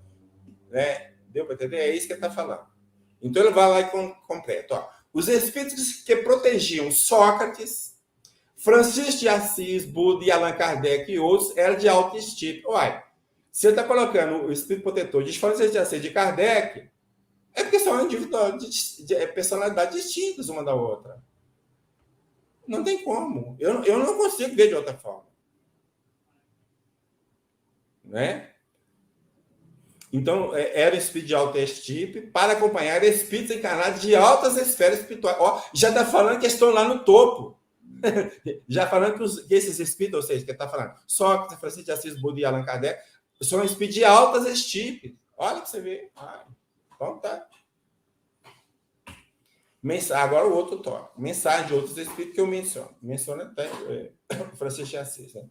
S2: Né? Deu para entender? É isso que ele está falando. Então ele vai lá e completa. Ó. Os espíritos que protegiam Sócrates, Francisco de Assis, Buda e Allan Kardec e outros eram de alto estirpe. Olha, se ele está colocando o espírito protetor de Francisco de Assis de Kardec, é porque são personalidades distintas uma da outra. Não tem como. Eu não consigo ver de outra forma. Né? Então, era espírito de alto estirpe para acompanhar espíritos encarnados de altas esferas espirituais. Ó, já está falando que estão lá no topo. Já falando que esses espíritos, ou seja, que está falando, Sócrates, Francisco de Assis, Buda e Allan Kardec, são espíritos de altas estirpes. Olha que você vê. Então tá. Agora o outro tópico. Mensagem de outros espíritos que eu menciono. Menciono até Francisco de Assis. Né?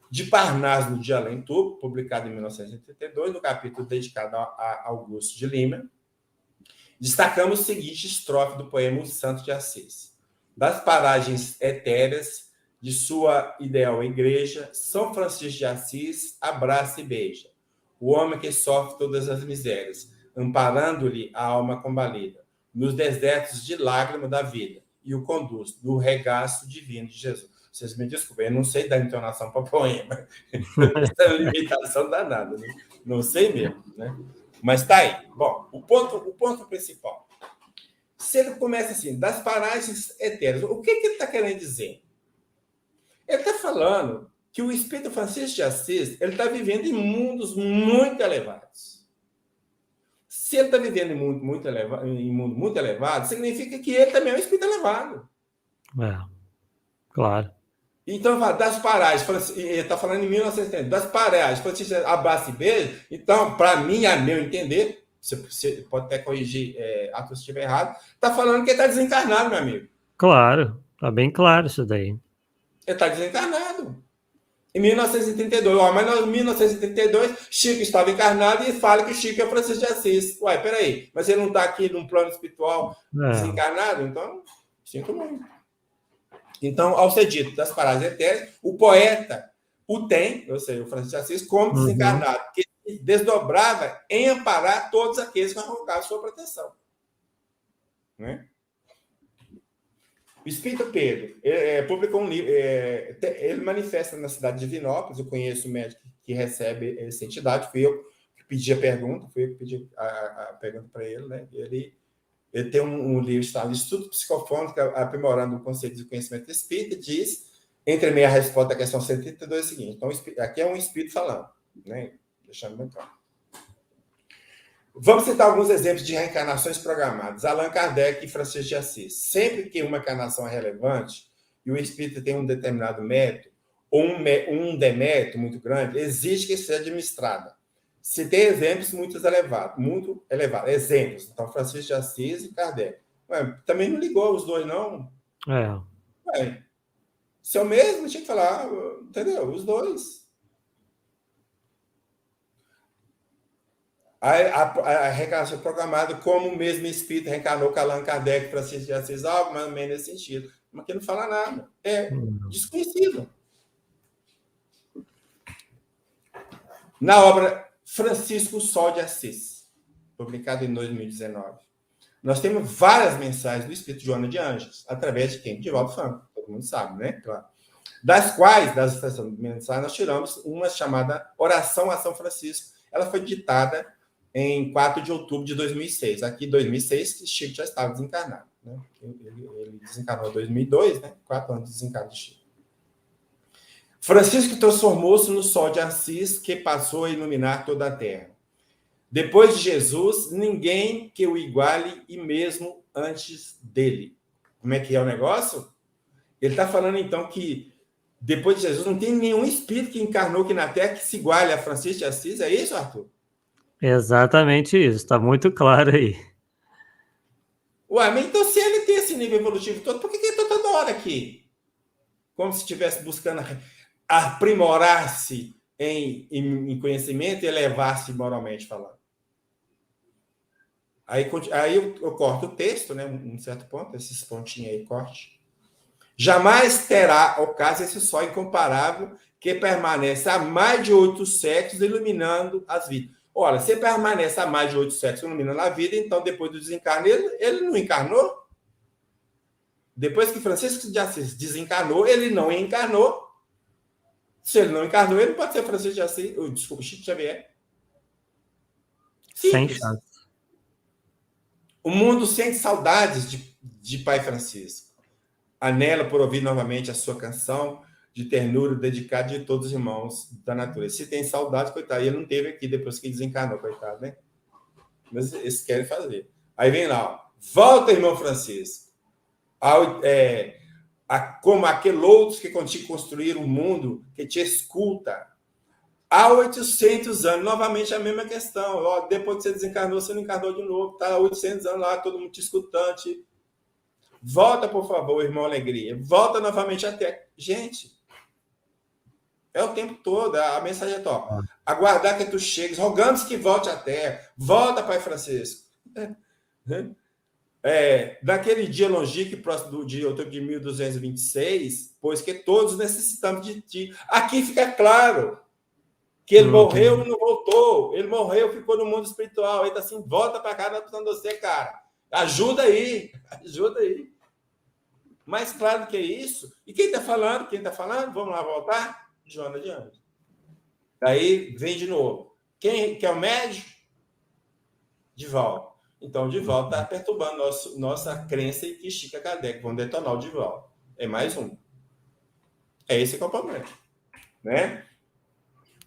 S2: De Parnaso no Dia Além Tudo, publicado em 1982, no capítulo dedicado a Augusto de Lima, destacamos o seguinte estrofe do poema O Santo de Assis. Das paragens etéreas de sua ideal igreja, São Francisco de Assis abraça e beija o homem que sofre todas as misérias, amparando-lhe a alma combalida, nos desertos de lágrima da vida, e o conduz no regaço divino de Jesus. Vocês me desculpem, eu não sei dar entonação para poema. Essa é uma limitação danada, né? Não sei mesmo, né? Mas está aí. Bom, o ponto principal. Se ele começa assim, das paragens eternas, o que ele está querendo dizer? Ele está falando que o Espírito Francisco de Assis ele está vivendo em mundos muito elevados. Se ele está vivendo em mundo muito elevado, significa que ele também é um espírito elevado.
S3: Claro.
S2: Então, das paragens, ele está falando em 1970, das paragens, Francisco abraça e beija. Então, para mim, a meu entender, você pode até corrigir se estiver errado, está falando que ele está desencarnado, meu amigo.
S3: Claro, está bem claro isso daí.
S2: Ele está desencarnado. Em 1932, mas em 1932, Chico estava encarnado e fala que Chico é Francisco de Assis. Ué, peraí, mas ele não está aqui num plano espiritual desencarnado? Então, sinto muito. Então, ao ser dito das paragens eternas, o poeta o tem, ou seja, o Francisco de Assis, como desencarnado, que desdobrava em amparar todos aqueles que arrogavam sua proteção. Né? O Espírito Pedro publicou um livro, ele manifesta na cidade de Vinópolis, eu conheço o médico que recebe essa entidade, fui eu que pedi a pergunta, a pergunta para ele, né? Ele tem um livro chamado Estudo Psicofônico, aprimorando o conceito de conhecimento espírita, e diz, entre meia resposta à questão 132, é o seguinte, então aqui é um espírito falando, né? Deixando bem claro. Vamos citar alguns exemplos de reencarnações programadas. Allan Kardec e Francisco de Assis. Sempre que uma encarnação é relevante e o espírito tem um determinado mérito ou um demérito muito grande, exige que seja administrada. Citei exemplos muito elevados. Exemplos. Então, Francisco de Assis e Kardec. Ué, também não ligou os dois, não? Ué, se eu mesmo tinha que falar, entendeu? Os dois. A reencarnação programada, como o mesmo espírito reencarnou com Allan Kardec, Francisco de Assis, algo mais ou menos nesse sentido. Mas que não fala nada. É desconhecido. na obra Francisco Sol de Assis, publicada em 2019. Nós temos várias mensagens do Espírito Joana de Anjos, através de quem? De Divaldo Franco, todo mundo sabe, né? Claro. Das quais, das mensagens, nós tiramos uma chamada Oração a São Francisco. Ela foi ditada em 4 de outubro de 2006. Aqui, em 2006, que Chico já estava desencarnado. Né? Ele desencarnou em 2002, né? 4 anos de desencarno de Chico. Francisco transformou-se no sol de Assis, que passou a iluminar toda a terra. Depois de Jesus, ninguém que o iguale, e mesmo antes dele. Como é que é o negócio? Ele está falando, então, que depois de Jesus não tem nenhum espírito que encarnou aqui na Terra que se iguale a Francisco de Assis. É isso, Arthur?
S3: Exatamente isso, está muito claro aí.
S2: Ué, mas então se ele tem esse nível evolutivo todo, por que ele está toda hora aqui? Como se estivesse buscando aprimorar-se em conhecimento e elevar-se moralmente falando. Aí eu corto o texto, né? Um certo ponto, esses pontinhos aí, corte. Jamais terá ocasião esse sol incomparável que permanece há mais de 8 séculos iluminando as vidas. Ora, se permanece há mais de 8 séculos iluminando a vida, então depois do desencarne, ele não encarnou? Depois que Francisco de Assis desencarnou, ele não encarnou. Se ele não encarnou, ele pode ser Francisco de Assis, desculpa, Chico Xavier.
S3: Sem chance.
S2: O mundo sente saudades de Pai Francisco. Anela por ouvir novamente a sua canção de ternura dedicada de todos os irmãos da natureza. Se tem saudade, coitado, ele não teve aqui depois que desencarnou, coitado, né? Mas eles querem fazer. Aí vem lá, ó. Volta, irmão Francisco. Como aquele outros que contigo construíram o mundo que te escuta. Há 800 anos, novamente a mesma questão. Ó, depois que você desencarnou, você não encarnou de novo. Está há 800 anos lá, todo mundo te escutando. Volta, por favor, irmão Alegria. Volta novamente até. Gente, é o tempo todo. A mensagem é top. Aguardar que tu chegues, rogamos que volte à terra. Volta, Pai Francisco. Naquele dia longínquo, próximo de outubro de 1226, pois que todos necessitamos de ti. Aqui fica claro que ele morreu e não voltou. Ele morreu, ficou no mundo espiritual. Ele está assim, volta para cá, nós precisamos de você, cara. Ajuda aí. Mais claro do que isso. E quem está falando? Vamos lá voltar? Joana de Anjos. Daí vem de novo. Quem é o médico? Divaldo. Então, o Divaldo está perturbando nossa crença em que Chico e Kardec vão detonar o Divaldo. É mais um. É esse que é o problema. Né?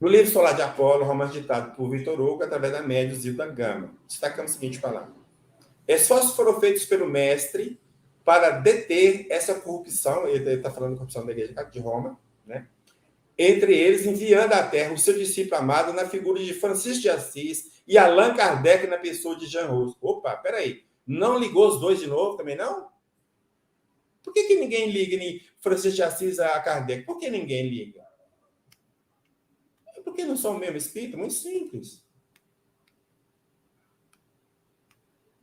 S2: No livro Solar de Apolo, romance ditado por Vitor Hugo, através da média Zilda Gama, destacamos o seguinte palavra. Esforços foram feitos pelo mestre para deter essa corrupção, ele está falando da corrupção da Igreja de Roma, né? Entre eles, enviando à Terra o seu discípulo amado na figura de Francisco de Assis e Allan Kardec na pessoa de Jean Rose. Opa, peraí, não ligou os dois de novo também, não? Por que ninguém liga em Francisco de Assis a Kardec? Por que ninguém liga? Porque não são o mesmo espírito? Muito simples.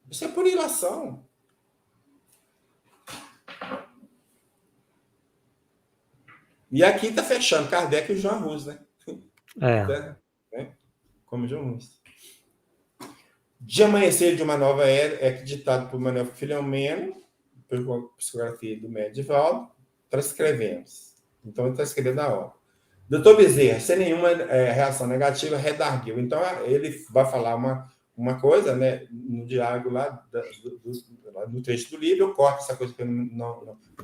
S2: Isso é por ilação. E aqui está fechando Kardec e o Jean Rus, né? Como Jean Rus. De Amanhecer de uma Nova Era, é ditado por Manuel Filomeno, por psicografia do Medivaldo, transcrevemos. Então, ele está escrevendo na hora. Doutor Bezerra, sem nenhuma reação negativa, redarguiu. Então, ele vai falar uma coisa, né, no diálogo lá, no trecho do livro, eu corto essa coisa,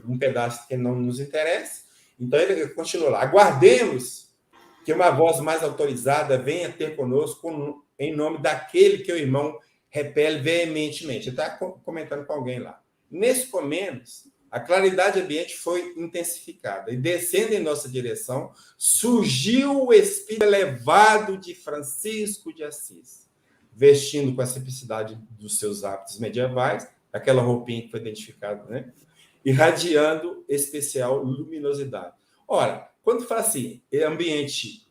S2: um pedaço que não nos interessa. Então, ele continua lá. Aguardemos que uma voz mais autorizada venha ter conosco em nome daquele que o irmão repele veementemente. Ele está comentando com alguém lá. Nesse momento, a claridade ambiente foi intensificada e, descendo em nossa direção, surgiu o espírito elevado de Francisco de Assis, vestindo com a simplicidade dos seus hábitos medievais, aquela roupinha que foi identificada, né? Irradiando especial luminosidade. Ora, quando fala assim, ambiente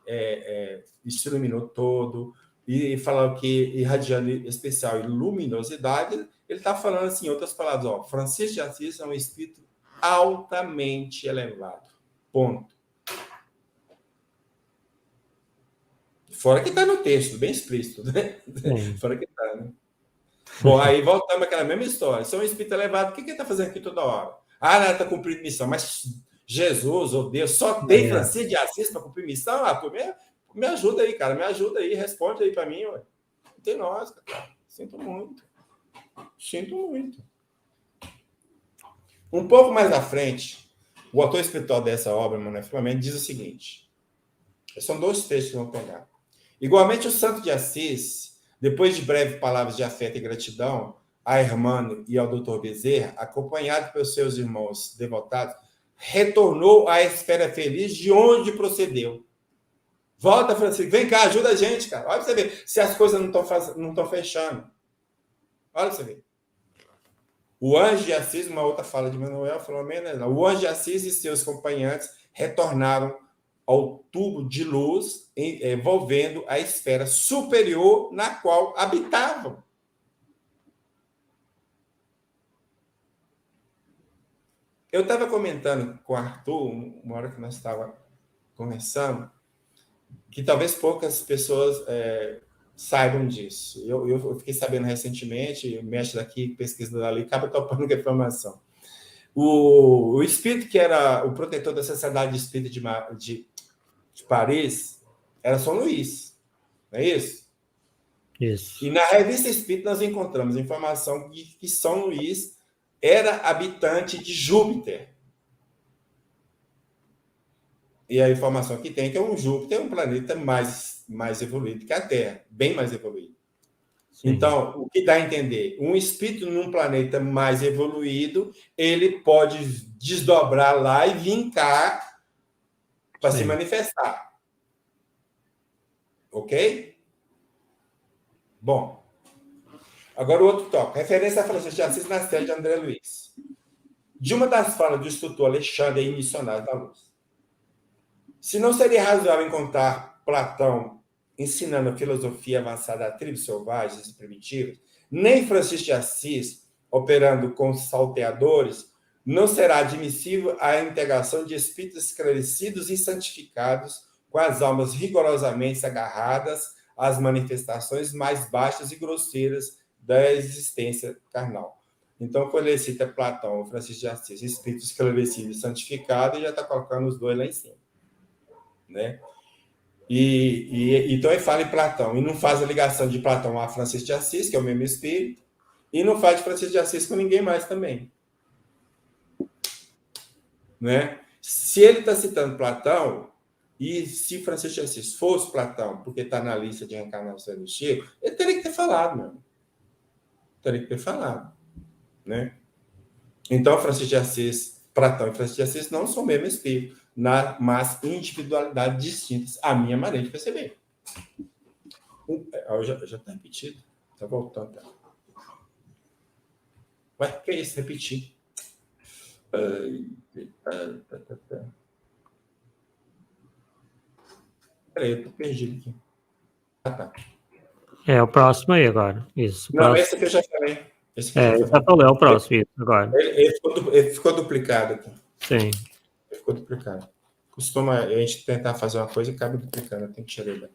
S2: se iluminou todo, e falar que irradiando especial luminosidade, ele está falando assim, em outras palavras, ó, Francisco de Assis é um espírito altamente elevado. Ponto. Fora que está no texto, bem explícito, né?
S3: Sim.
S2: Fora que está, né? Bom, aí voltamos àquela mesma história. São espírito elevado, o que ele está fazendo aqui toda hora? Ah, ela está cumprindo missão, mas Jesus, ou Deus, só tem Francisco de Assis para cumprir missão? Ah, pô, me ajuda aí, cara, me ajuda aí, responde aí para mim, ué. Não tem nós, cara. Sinto muito. Sinto muito. Um pouco mais à frente, o autor espiritual dessa obra, Manuel Filomeno, diz o seguinte. São 2 textos que vão pegar. Igualmente, o Santo de Assis, depois de breves palavras de afeto e gratidão a Hermano e ao Dr. Bezerra, acompanhado pelos seus irmãos devotados, retornou à esfera feliz de onde procedeu. Volta, Francisco, vem cá, ajuda a gente, cara. Olha para você ver se as coisas não estão fechando. Olha para você ver. O anjo de Assis, uma outra fala de Manuel Filomeno, o anjo de Assis e seus acompanhantes retornaram ao tubo de luz envolvendo a esfera superior na qual habitavam. Eu estava comentando com o Arthur, uma hora que nós estávamos conversando, que talvez poucas pessoas saibam disso. Eu fiquei sabendo recentemente, o mestre daqui, pesquisando ali, acaba topando com a informação. O espírito que era o protetor da Sociedade de Espírito de Paris era São Luís, não é isso?
S3: Isso.
S2: E na revista Espírita nós encontramos informação de que São Luís era habitante de Júpiter. E a informação que tem é que Júpiter é um planeta mais evoluído que a Terra, bem mais evoluído. Sim. Então, o que dá a entender? Um espírito num planeta mais evoluído, ele pode desdobrar lá e vir cá para se manifestar. Ok? Bom. Agora o outro tópico. Referência a Francisco de Assis na sede de André Luiz. De uma das falas do instrutor Alexandre e missionário da luz. Se não seria razoável encontrar Platão ensinando a filosofia avançada a tribos selvagens e primitivas, nem Francisco de Assis operando com salteadores, não será admissível a integração de espíritos esclarecidos e santificados com as almas rigorosamente agarradas às manifestações mais baixas e grosseiras da existência carnal. Então, quando ele cita Platão, Francisco de Assis, espírito esclarecido e santificado, ele já está colocando os dois lá em cima. Né? Então ele fala em Platão e não faz a ligação de Platão a Francisco de Assis, que é o mesmo espírito, e não faz de Francisco de Assis com ninguém mais também. Né? Se ele está citando Platão, e se Francisco de Assis fosse Platão, porque está na lista de reencarnação do Chico, ele teria que ter falado, meu. Teria que ter falado. Né? Então, Francisco de Assis, Platão e Francisco de Assis não são o mesmo espírito, mas individualidades distintas, a minha maneira de perceber. Já está repetido. Está voltando. Tá? Ué, o que é isso? Repetir. Peraí, eu estou perdido aqui. Ah, tá.
S3: É o próximo aí agora. Isso.
S2: Não, esse aqui eu já falei.
S3: Esse já falou, é o próximo, isso, agora.
S2: Ele ficou duplicado aqui.
S3: Sim.
S2: Ficou duplicado. Costuma a gente tentar fazer uma coisa e acaba duplicando. Eu tenho que tirar ele daqui.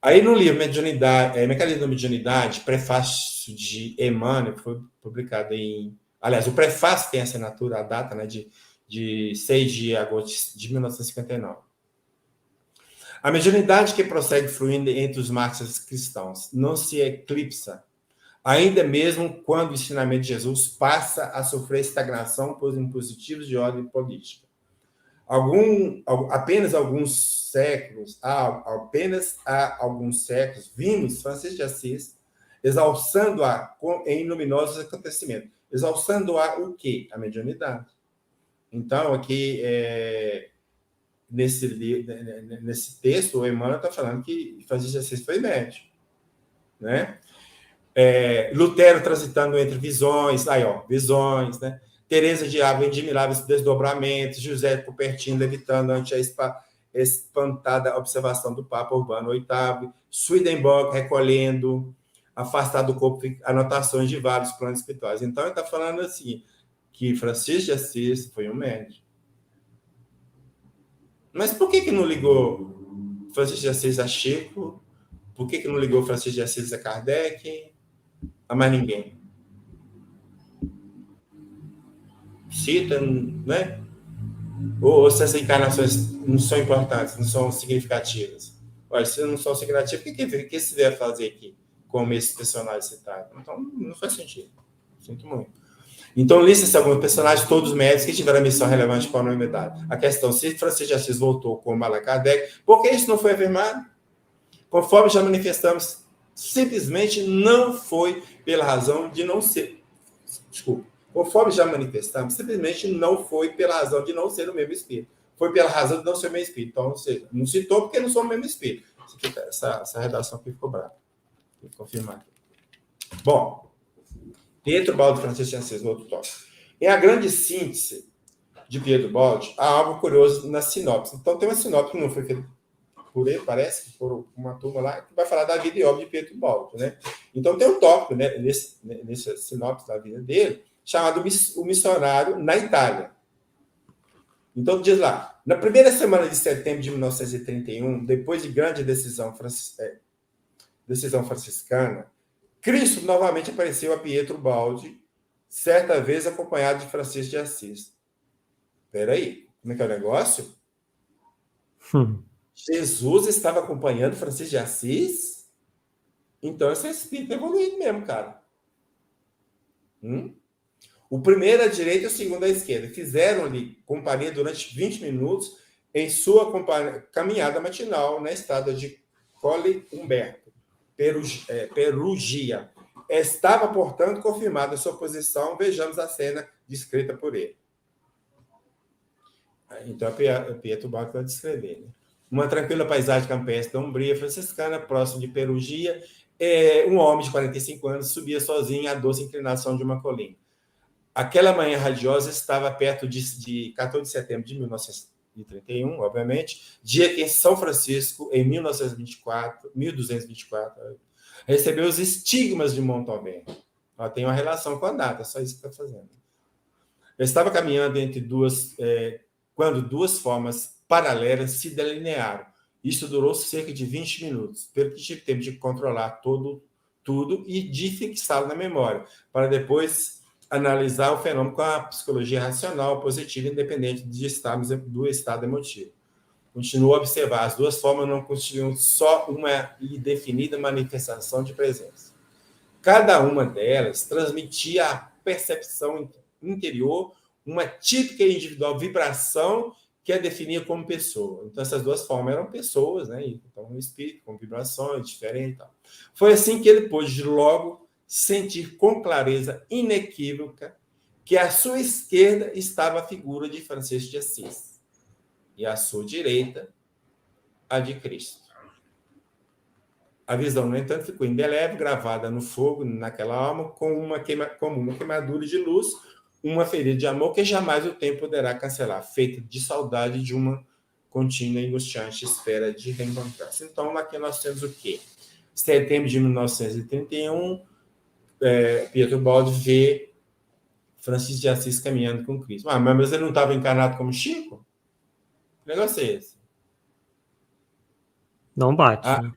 S2: Aí no livro Mecanismo da Mediunidade, prefácio de Emmanuel, foi publicado em... Aliás, o prefácio tem a assinatura, a data, né, de 6 de agosto de 1959. A mediunidade que prossegue fluindo entre os mártires cristãos não se eclipsa, ainda mesmo quando o ensinamento de Jesus passa a sofrer estagnação por impositivos de ordem política. Apenas há alguns séculos, vimos Francisco de Assis exalçando-a em luminosos acontecimentos. Exalçando-a o quê? A mediunidade. Então, aqui, nesse texto, o Emmanuel está falando que Francisco de Assis foi médium. Né? Lutero transitando entre visões, visões, né? Teresa de Ávila, admiráveis desdobramentos, José Cupertino levitando ante a espantada observação do Papa Urbano VIII, Swedenborg recolhendo, afastado do corpo, anotações de vários planos espirituais. Então, ele está falando assim, que Francisco de Assis foi um médium. Mas por que não ligou Francisco de Assis a Chico? Por que não ligou Francisco de Assis a Kardec? A mais ninguém. Cita, né? Ou se essas encarnações não são importantes, não são significativas. Olha, se não são significativas, o que se deve fazer aqui, como esses personagens citados? Então, não faz sentido. Sinto muito. Então, lista-se alguns personagens, todos médicos, que tiveram a missão relevante para a humanidade. A questão, se Francisco de Assis voltou como Allan Kardec, por que isso não foi afirmado? Conforme já manifestamos, simplesmente não foi pela razão de não ser. Desculpa. Conforme já manifestamos, simplesmente não foi pela razão de não ser o mesmo espírito. Foi pela razão de não ser o mesmo espírito. Então, ou seja, não citou porque não sou o mesmo espírito. Essa redação aqui ficou brava. Vou confirmar aqui. Bom, Pietro Baldi, Francisco de Assis, no outro tópico. Em a grande síntese de Pietro Baldi, há algo curioso na sinopse. Então, tem uma sinopse que não foi feita por ele, parece, por uma turma lá, que vai falar da vida e obra de Pietro Baldi, né? Então, tem um tópico, né, nesse sinopse da vida dele, chamado O Missionário na Itália. Então, diz lá, na primeira semana de setembro de 1931, depois de grande decisão franciscana, Cristo novamente apareceu a Pietro Baldi, certa vez acompanhado de Francisco de Assis. Espera aí, como é que é o negócio? Jesus estava acompanhando Francisco de Assis? Então, esse é espírito evoluído mesmo, cara. O primeiro à direita e o segundo à esquerda fizeram-lhe companhia durante 20 minutos em sua caminhada matinal na estrada de Colle Umberto, Perugia. Estava, portanto, confirmada a sua posição. Vejamos a cena descrita por ele. Então, Pietro Baldi vai descrever, né? Uma tranquila paisagem campestre da Umbria franciscana, próximo de Perugia, um homem de 45 anos subia sozinho a doce inclinação de uma colina. Aquela manhã radiosa estava perto de 14 de setembro de 1931, obviamente, dia que em São Francisco, em 1224, recebeu os estigmas de Montauban. Tem uma relação com a data, só isso que está fazendo. Eu estava caminhando quando duas formas paralelas se delinearam. Isso durou cerca de 20 minutos, pelo que tive tempo de controlar tudo e de fixá-lo na memória, para depois analisar o fenômeno com a psicologia racional, positiva, independente do estado emotivo. Continuo a observar, as duas formas não constituíam só uma indefinida manifestação de presença. Cada uma delas transmitia à percepção interior uma típica e individual vibração que a definia como pessoa. Então, essas duas formas eram pessoas, né? Então, um espírito com vibrações diferentes e tal. Foi assim que ele pôde logo sentir com clareza inequívoca que à sua esquerda estava a figura de Francisco de Assis e à sua direita a de Cristo. A visão, no entanto, ficou indelével, gravada no fogo, naquela alma, como uma queimadura de luz, uma ferida de amor que jamais o tempo poderá cancelar, feita de saudade de uma contínua e angustiante espera de reencontrar-se. Então, aqui nós temos o quê? Setembro de 1931, Pietro Baldi vê Francisco de Assis caminhando com Cristo. Mas ele não estava encarnado como Chico? Que negócio é esse?
S3: Não bate, né?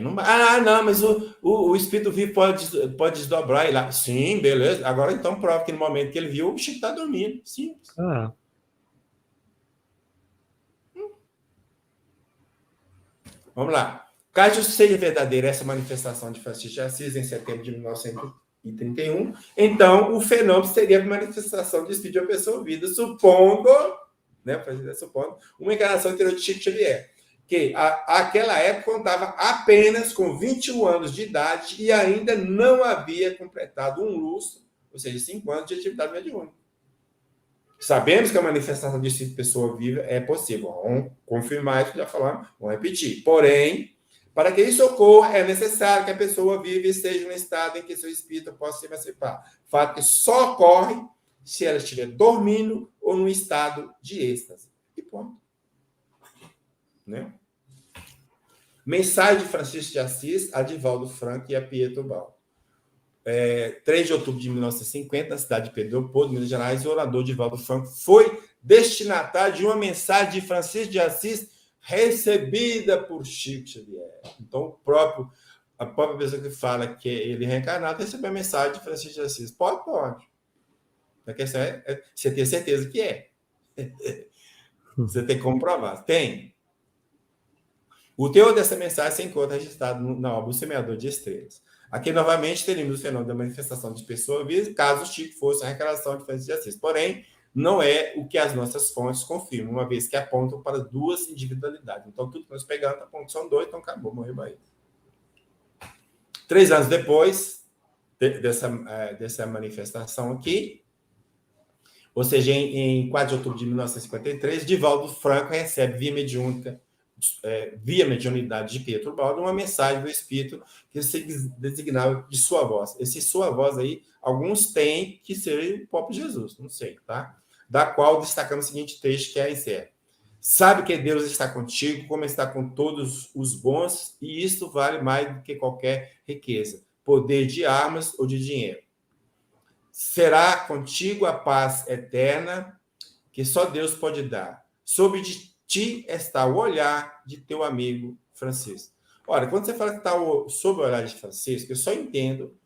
S2: Não, mas o espírito vivo pode desdobrar e lá. Sim, beleza. Agora, então, prova que no momento que ele viu, o Chico está dormindo. Simples. Vamos lá. Caso seja verdadeira essa manifestação de Francisco de Assis em setembro de 1931, então o fenômeno seria a manifestação de espírito de uma pessoa ouvida, supondo uma encarnação anterior de Chico Xavier, que aquela época contava apenas com 21 anos de idade e ainda não havia completado um lustro, ou seja, 5 anos de atividade mediúnica. Sabemos que a manifestação de espírito de pessoa viva é possível. Vamos confirmar isso que já falamos, vamos repetir. Porém, para que isso ocorra, é necessário que a pessoa viva e esteja no estado em que seu espírito possa se emancipar. Fato que só ocorre se ela estiver dormindo ou num estado de êxtase. E ponto. Né? Mensagem de Francisco de Assis, a Divaldo Franco e a Pietro Baldi. 3 de outubro de 1950, na cidade de Pedro Leopoldo, Minas Gerais, o orador Divaldo Franco foi destinatário de uma mensagem de Francisco de Assis recebida por Chico Xavier. Então, a própria pessoa que fala que ele é reencarnado recebeu a mensagem de Francisco de Assis. Pode. A questão é você ter certeza que é. Você tem como provar. Tem. O teor dessa mensagem se encontra registrado na obra O Semeador de Estrelas. Aqui, novamente, teríamos o fenômeno da manifestação de pessoa viva, caso o Chico fosse a reencarnação de Francisco de Assis. Porém, não é o que as nossas fontes confirmam, uma vez que apontam para duas individualidades. Então, tudo que nós pegamos aponta são dois, então acabou, morreu aí. 3 anos depois dessa manifestação aqui, ou seja, em 4 de outubro de 1953, Divaldo Franco recebe via mediunidade de Pietro Baldo, uma mensagem do Espírito que se designava de sua voz. Esse sua voz aí, alguns têm que ser o próprio Jesus, não sei, tá? Da qual destacamos o seguinte texto, que é esse: sabe que Deus está contigo, como está com todos os bons, e isto vale mais do que qualquer riqueza, poder de armas ou de dinheiro. Será contigo a paz eterna que só Deus pode dar. Sobre de ti está o olhar de teu amigo Francisco. Ora, quando você fala que está sob o olhar de Francisco, eu só entendo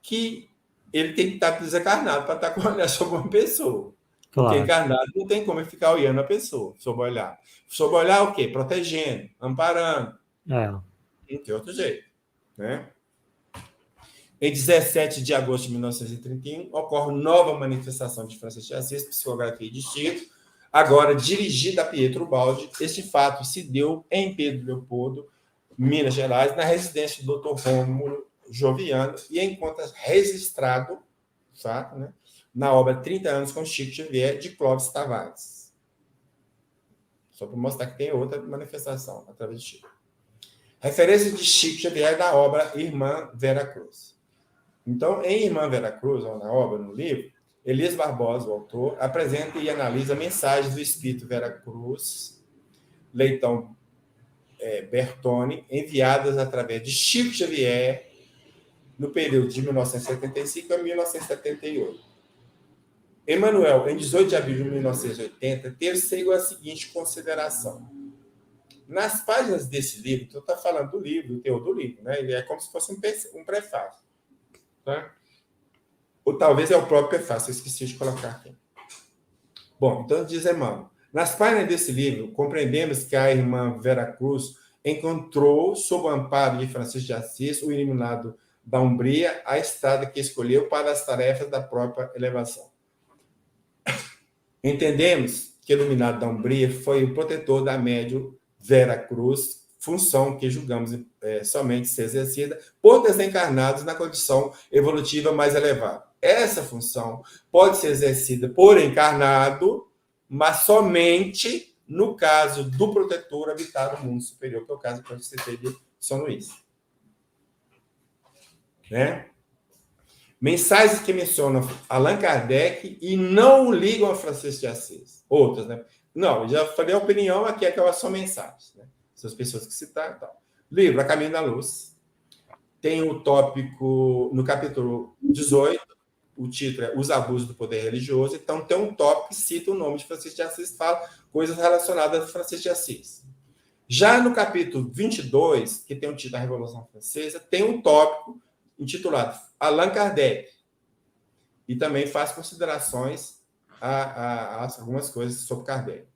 S2: que ele tem que estar desencarnado para estar com o olhar sobre uma pessoa. Claro. Porque encarnado não tem como ficar olhando a pessoa, sob o olhar. Sob o olhar o quê? Protegendo, amparando. Não tem outro jeito, né? Em 17 de agosto de 1931, ocorre nova manifestação de Francisco de Assis, psicografia de Chico, agora dirigida a Pietro Baldi. Este fato se deu em Pedro Leopoldo, Minas Gerais, na residência do Dr. Rômulo Joviano, e encontra registrado, fato, né, na obra 30 anos com Chico Xavier, de Clóvis Tavares. Só para mostrar que tem outra manifestação através de Chico. Referência de Chico Xavier da obra Irmã Vera Cruz. Então, em Irmã Vera Cruz, ou na obra, no livro, Elias Barbosa, o autor, apresenta e analisa mensagens do Espírito Vera Cruz, Leitão Bertone, enviadas através de Chico Xavier no período de 1975 a 1978. Emmanuel, em 18 de abril de 1980, teceu a seguinte consideração. Nas páginas desse livro, tu está falando do livro, do teor do livro, né? Ele é como se fosse um prefácio. Tá? Ou talvez é o próprio prefácio, eu esqueci de colocar aqui. Bom, então diz Emmanuel. Nas páginas desse livro, compreendemos que a irmã Vera Cruz encontrou, sob o amparo de Francisco de Assis, o iluminado da Umbria, a estrada que escolheu para as tarefas da própria elevação. Entendemos que o iluminado da Umbria foi o protetor da médium Vera Cruz, função que julgamos somente ser exercida por desencarnados na condição evolutiva mais elevada. Essa função pode ser exercida por encarnado, mas somente no caso do protetor habitar no mundo superior, que é o caso que eu citei de São Luís. Né? Mensagens que mencionam Allan Kardec e não o ligam a Francisco de Assis. Outras, né? Não, já falei a opinião, aqui é que elas são mensagens, né? São as pessoas que citaram. Então. Livro A Caminho da Luz. Tem o tópico, no capítulo 18, o título é Os Abusos do Poder Religioso. Então, tem um tópico que cita o nome de Francisco de Assis, fala coisas relacionadas a Francisco de Assis. Já no capítulo 22, que tem o título da Revolução Francesa, tem um tópico intitulado Allan Kardec. E também faz considerações a algumas coisas sobre Kardec.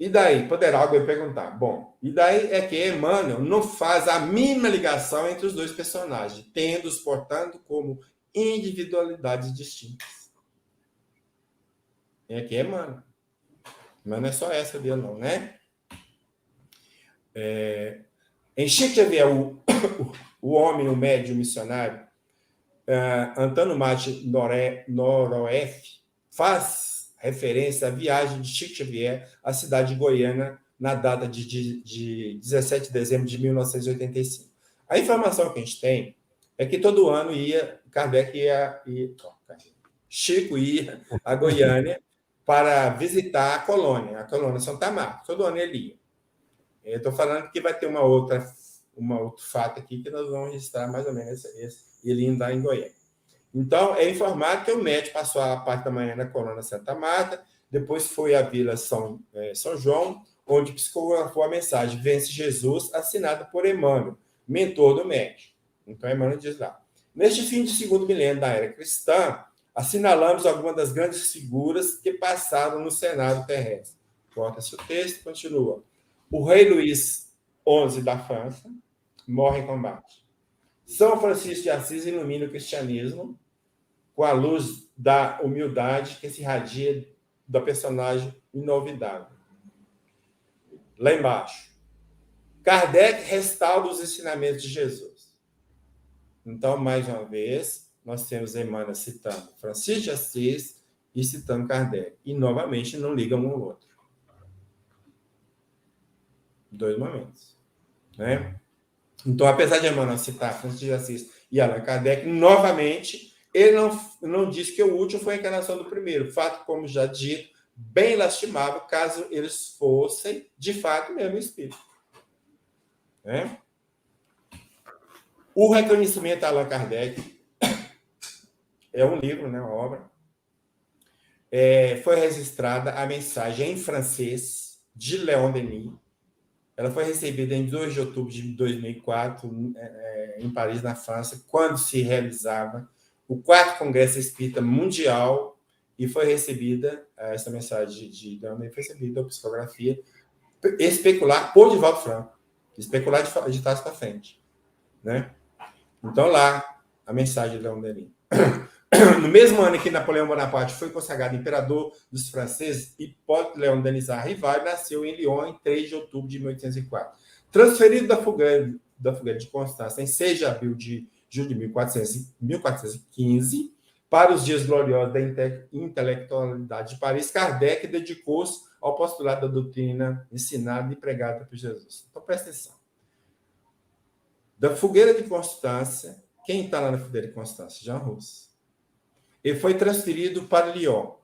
S2: E daí? Poderá alguém perguntar. Bom, e daí é que Emmanuel não faz a mínima ligação entre os dois personagens, tendo-os, portanto, como individualidades distintas. É que Emmanuel. Mas não é só essa dele, não, né? Em Chico Xavier, o homem, o médium missionário, Antônio Mate Noroeste, faz referência à viagem de Chico Xavier à cidade de Goiânia na data de 17 de dezembro de 1985. A informação que a gente tem é que todo ano Chico ia a Goiânia para visitar a colônia Santa Marta. Todo ano ele ia. Eu estou falando que vai ter um outro fato aqui que nós vamos registrar mais ou menos ele indo lá em Goiânia. Então, é informado que o médico passou a parte da manhã na colônia Santa Marta, depois foi à Vila São João, onde psicografou a mensagem Vence Jesus, assinada por Emmanuel, mentor do médico. Então, Emmanuel diz lá: neste fim de segundo milênio da era cristã, assinalamos algumas das grandes figuras que passaram no cenário terrestre. Corta-se o texto, continua. O rei Luís XI da França morre em combate. São Francisco de Assis ilumina o cristianismo com a luz da humildade que se irradia da personagem inovidável. Lá embaixo. Kardec restaura os ensinamentos de Jesus. Então, mais uma vez, nós temos Emmanuel citando Francisco de Assis e citando Kardec. E, novamente, não ligam um ao outro. Dois momentos. Né? Então, apesar de Emmanuel citar Francisco de Assis e Allan Kardec, novamente, ele não diz que o último foi a encarnação do primeiro. Fato, como já dito, bem lastimável, caso eles fossem, de fato, mesmo espírito. Né? O Reconhecimento a Allan Kardec é um livro, né, uma obra. Foi registrada a mensagem em francês de Leon Denis. Ela foi recebida em 2 de outubro de 2004, em Paris, na França, quando se realizava o 4º Congresso Espírita Mundial, e foi recebida, essa mensagem de Leon Denis foi recebida, a psicografia, especular por Divaldo Franco. Especular de trás para frente. Né? Então, lá, a mensagem de Leon Denis. No mesmo ano em que Napoleão Bonaparte foi consagrado imperador dos franceses, Hipólito Leon Denis Rivail nasceu em Lyon em 3 de outubro de 1804. Transferido da Fogueira de Constância em 6 de abril de julho de 1415, para os dias gloriosos da intelectualidade de Paris, Kardec dedicou-se ao postulado da doutrina ensinada e pregada por Jesus. Então, presta atenção. Da Fogueira de Constância, quem está lá na Fogueira de Constância? Jean Rus. Ele foi transferido para Lyon,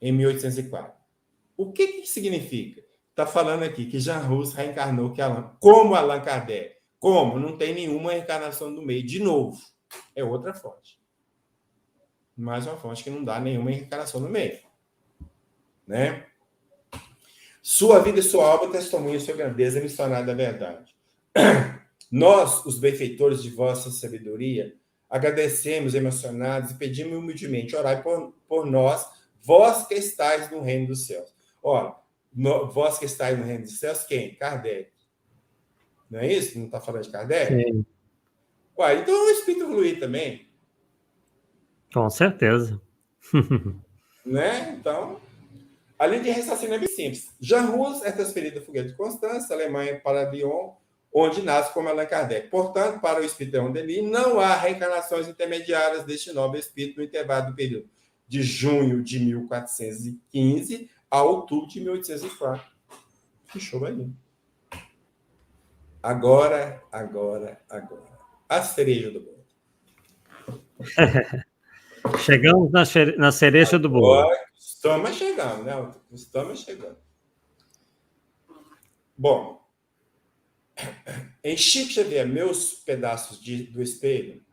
S2: em 1804. O que significa? Está falando aqui que Jean Rus reencarnou como Allan Kardec. Como? Não tem nenhuma reencarnação no meio. De novo, é outra fonte. Mais uma fonte que não dá nenhuma reencarnação no meio. Né? Sua vida e sua obra testemunham sua grandeza missionária da verdade. Nós, os benfeitores de vossa sabedoria, agradecemos emocionados e pedimos humildemente, orai por nós, vós que estáis no reino dos céus. Ora, vós que estáis no reino dos céus, quem? Kardec. Não é isso? Não está falando de Kardec?
S3: Sim.
S2: Ué, então o Espírito evoluir também.
S3: Com certeza.
S2: Né? Então, além de raciocínio é bem simples. Jean Rus é transferido da Fogueira de Constância, Alemanha, para Lyon, onde nasce como Allan Kardec. Portanto, para o Espírito Leon Denis, não há reencarnações intermediárias deste nobre espírito no intervalo do período de junho de 1415 a outubro de 1804. Fechou aí. Agora. A cereja do bolo.
S3: Chegamos na cereja do bolo.
S2: Agora, estamos chegando, né? Estamos chegando. Bom, em Chico Xavier, Meus Pedaços do Espelho,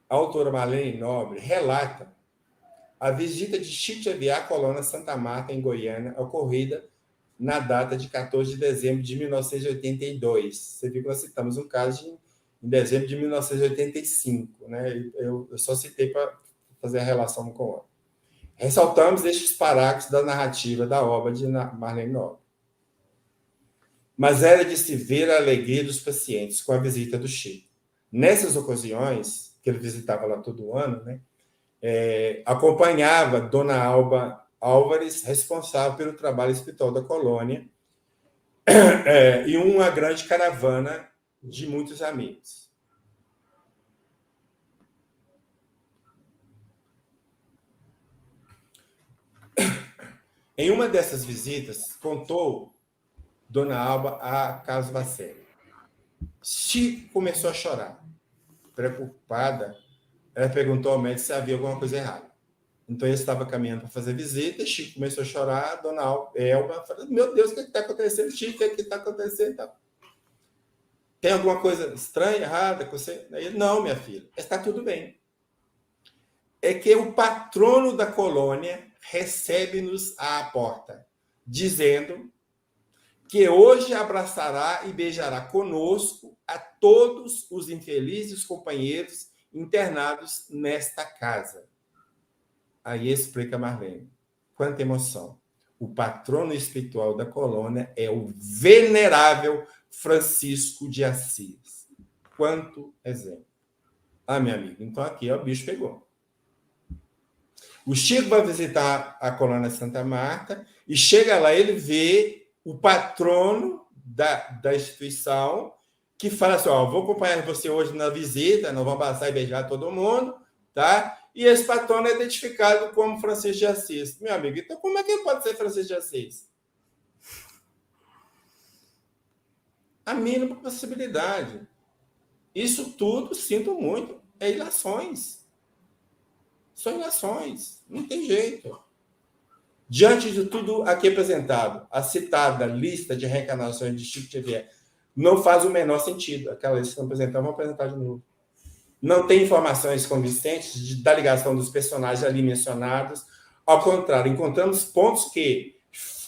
S2: a autora Marlene Nobre relata a visita de Chico Xavier à colônia Santa Marta, em Goiânia, ocorrida na data de 14 de dezembro de 1982. Você viu que nós citamos um caso em dezembro de 1985. Né? Eu só citei para fazer a relação com o outro. Ressaltamos estes parágrafos da narrativa da obra de Marlene Nobre. Mas era de se ver a alegria dos pacientes com a visita do Chico. Nessas ocasiões, que ele visitava lá todo ano, né, acompanhava Dona Alba Álvares, responsável pelo trabalho espiritual da colônia, e uma grande caravana de muitos amigos. Em uma dessas visitas, contou Dona Alba a Carlos Bacelli. Chico começou a chorar. Preocupada, ela perguntou ao médico se havia alguma coisa errada. Então, ele estava caminhando para fazer visita, e Chico começou a chorar, Dona Elba falou, meu Deus, o que está acontecendo, Chico? O que está acontecendo? Tem alguma coisa estranha, errada com você? Ele, não, minha filha, está tudo bem. É que o patrono da colônia recebe-nos à porta. dizendo que hoje abraçará e beijará conosco a todos os infelizes companheiros internados nesta casa. Aí explica Marlene. Quanta emoção. O patrono espiritual da colônia é o venerável Francisco de Assis. Quanto exemplo. Ah, meu amigo, então aqui ó, o bicho pegou. O Chico vai visitar a colônia Santa Marta e chega lá, ele vê o patrono da instituição que fala assim, ó, vou acompanhar você hoje na visita, nós vamos abraçar e beijar todo mundo, tá? E esse patrono é identificado como Francisco de Assis. Meu amigo, então como é que ele pode ser Francisco de Assis? A mínima possibilidade. Isso tudo, sinto muito, é ilações. São ilações, não tem jeito. Diante de tudo aqui apresentado, a citada lista de reencarnações de Chico Xavier não faz o menor sentido. Aquela lista que eu apresentei, vamos apresentar de novo. Não tem informações convincentes da ligação dos personagens ali mencionados. Ao contrário, encontramos pontos que,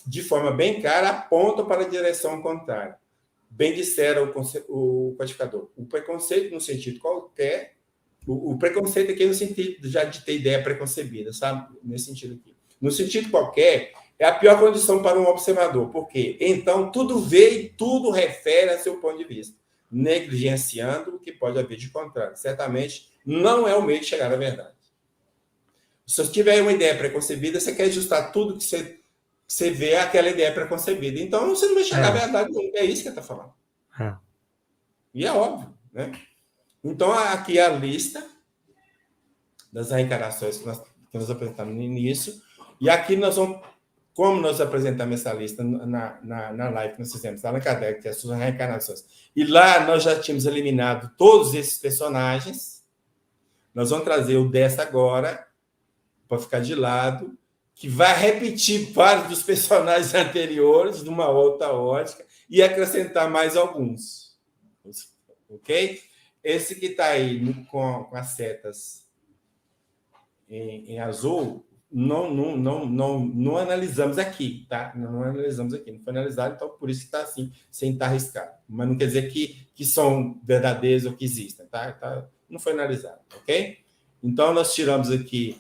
S2: de forma bem clara, apontam para a direção contrária. Bem dissera o codificador. O preconceito, no sentido qualquer, o preconceito aqui no sentido já de ter ideia preconcebida, sabe? Nesse sentido aqui. No sentido qualquer, é a pior condição para um observador. Por quê? Então, tudo vê e tudo refere a seu ponto de vista, negligenciando o que pode haver de contrário. Certamente, não é o meio de chegar à verdade. Se você tiver uma ideia preconcebida, você quer ajustar tudo que você vê àquela ideia preconcebida. Então, você não vai chegar à verdade nunca. É isso que ele está falando. E é óbvio, né? Então, aqui é a lista das reencarnações que nós apresentamos no início. E aqui nós vamos, como nós apresentamos essa lista na live que nós fizemos, lá na Kardec, que é as suas reencarnações. E lá nós já tínhamos eliminado todos esses personagens. Nós vamos trazer o dessa agora, para ficar de lado, que vai repetir vários dos personagens anteriores, numa outra ótica, e acrescentar mais alguns. Ok? Esse que está aí com as setas em azul, não analisamos aqui, tá? Não analisamos aqui, não foi analisado, então por isso que está assim, sem estar arriscado. Mas não quer dizer que são verdadeiros ou que existem, tá? Não foi analisado, ok? Então, nós tiramos aqui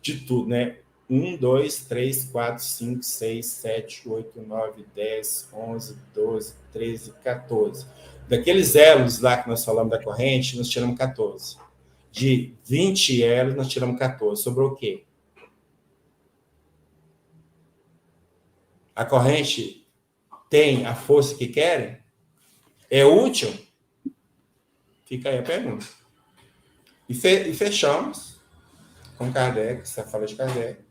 S2: de tudo, né? 1, 2, 3, 4, 5, 6, 7, 8, 9, 10, 11, 12, 13, 14. Daqueles elos lá que nós falamos da corrente, nós tiramos 14. De 20 elos, nós tiramos 14. Sobrou o quê? A corrente tem a força que querem? É útil? Fica aí a pergunta. E fechamos com Kardec, essa fala de Kardec.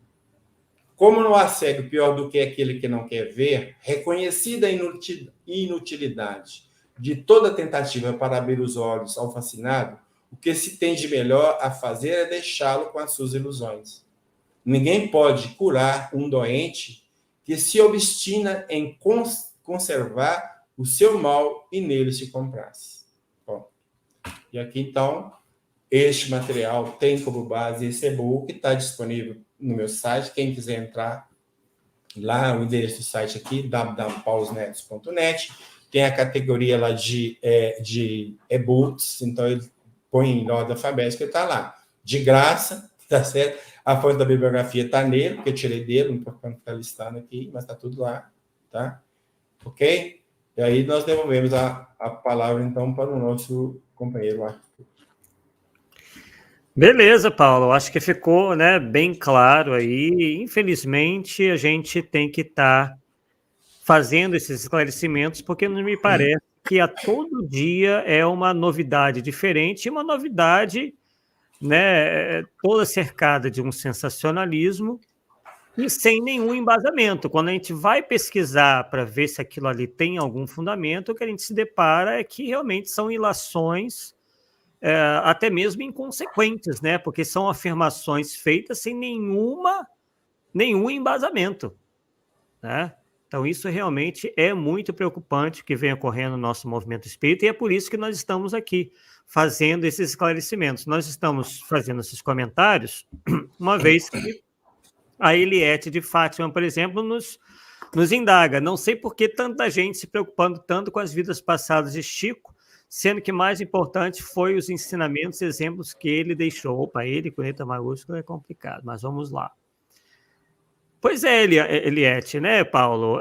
S2: Como não há cego pior do que aquele que não quer ver, reconhecida a inutilidade de toda tentativa para abrir os olhos ao fascinado, o que se tem de melhor a fazer é deixá-lo com as suas ilusões. Ninguém pode curar um doente que se obstina em conservar o seu mal e nele se compraz. Bom, e aqui, então, este material tem como base esse e-book, está disponível no meu site. Quem quiser entrar lá, o endereço do site aqui, www.pausnetos.net, tem a categoria lá de e-books, então ele põe em ordem alfabética e está lá. De graça, tá certo? A fonte da bibliografia está nele, porque eu tirei dele, não estou ficar listando aqui, mas está tudo lá, tá? Ok? E aí nós devolvemos a palavra, então, para o nosso companheiro Arthur.
S1: Beleza, Paulo. Acho que ficou, né, bem claro aí. Infelizmente, a gente tem que estar fazendo esses esclarecimentos, porque não me parece que a todo dia é uma novidade diferente, uma novidade, né, toda cercada de um sensacionalismo e sem nenhum embasamento. Quando a gente vai pesquisar para ver se aquilo ali tem algum fundamento, o que a gente se depara é que realmente são ilações até mesmo inconsequentes, né? Porque são afirmações feitas sem nenhum embasamento, né? Então, isso realmente é muito preocupante que vem ocorrendo no nosso movimento espírita, e é por isso que nós estamos aqui fazendo esses esclarecimentos. Nós estamos fazendo esses comentários, uma vez que A Eliette de Fátima, por exemplo, nos indaga. Não sei por que tanta gente se preocupando tanto com as vidas passadas de Chico, sendo que mais importante foi os ensinamentos e exemplos que ele deixou. Opa, ele com letra maiúscula é complicado, mas vamos lá. Pois é, Eliette, né, Paulo?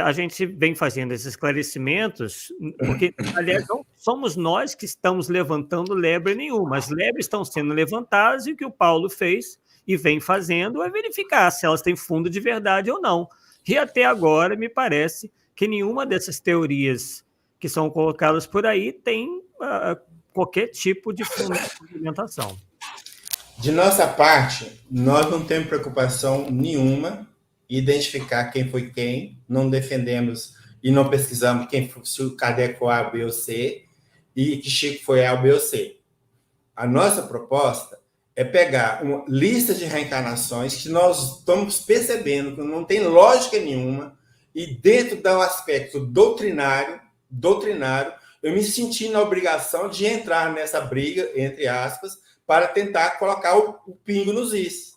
S1: A gente vem fazendo esses esclarecimentos, porque, aliás, não somos nós que estamos levantando lebre nenhuma. As lebres estão sendo levantadas e o que o Paulo fez e vem fazendo é verificar se elas têm fundo de verdade ou não. E até agora, me parece que nenhuma dessas teorias que são colocadas por aí tem qualquer tipo de fundamentação.
S2: De nossa parte, nós não temos preocupação nenhuma em identificar quem foi quem, não defendemos e não pesquisamos se o Kardec foi A, B ou C e que Chico foi A, B ou C. A nossa proposta é pegar uma lista de reencarnações que nós estamos percebendo que não tem lógica nenhuma e dentro do aspecto doutrinário, eu me senti na obrigação de entrar nessa briga, entre aspas, para tentar colocar o pingo nos is.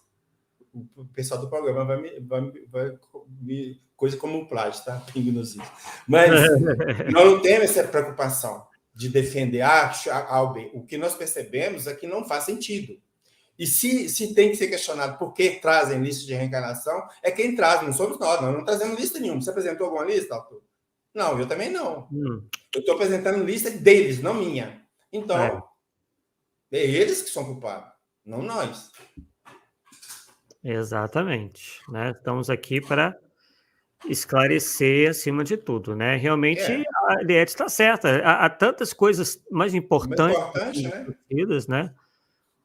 S2: O pessoal do programa vai me coisa como um plágio, tá? Pingo nos is. Mas nós não temos essa preocupação de defender A ou B. O que nós percebemos é que não faz sentido. E se tem que ser questionado por que trazem lista de reencarnação, é quem traz, não somos nós não trazemos lista nenhuma. Você apresentou alguma lista, Arthur? Não, eu também não. Eu estou apresentando lista deles, não minha. Então, é eles que são culpados, não nós.
S1: Exatamente. Né? Estamos aqui para esclarecer acima de tudo. Né? Realmente, a Eliette está certa. Há tantas coisas mais importantes né?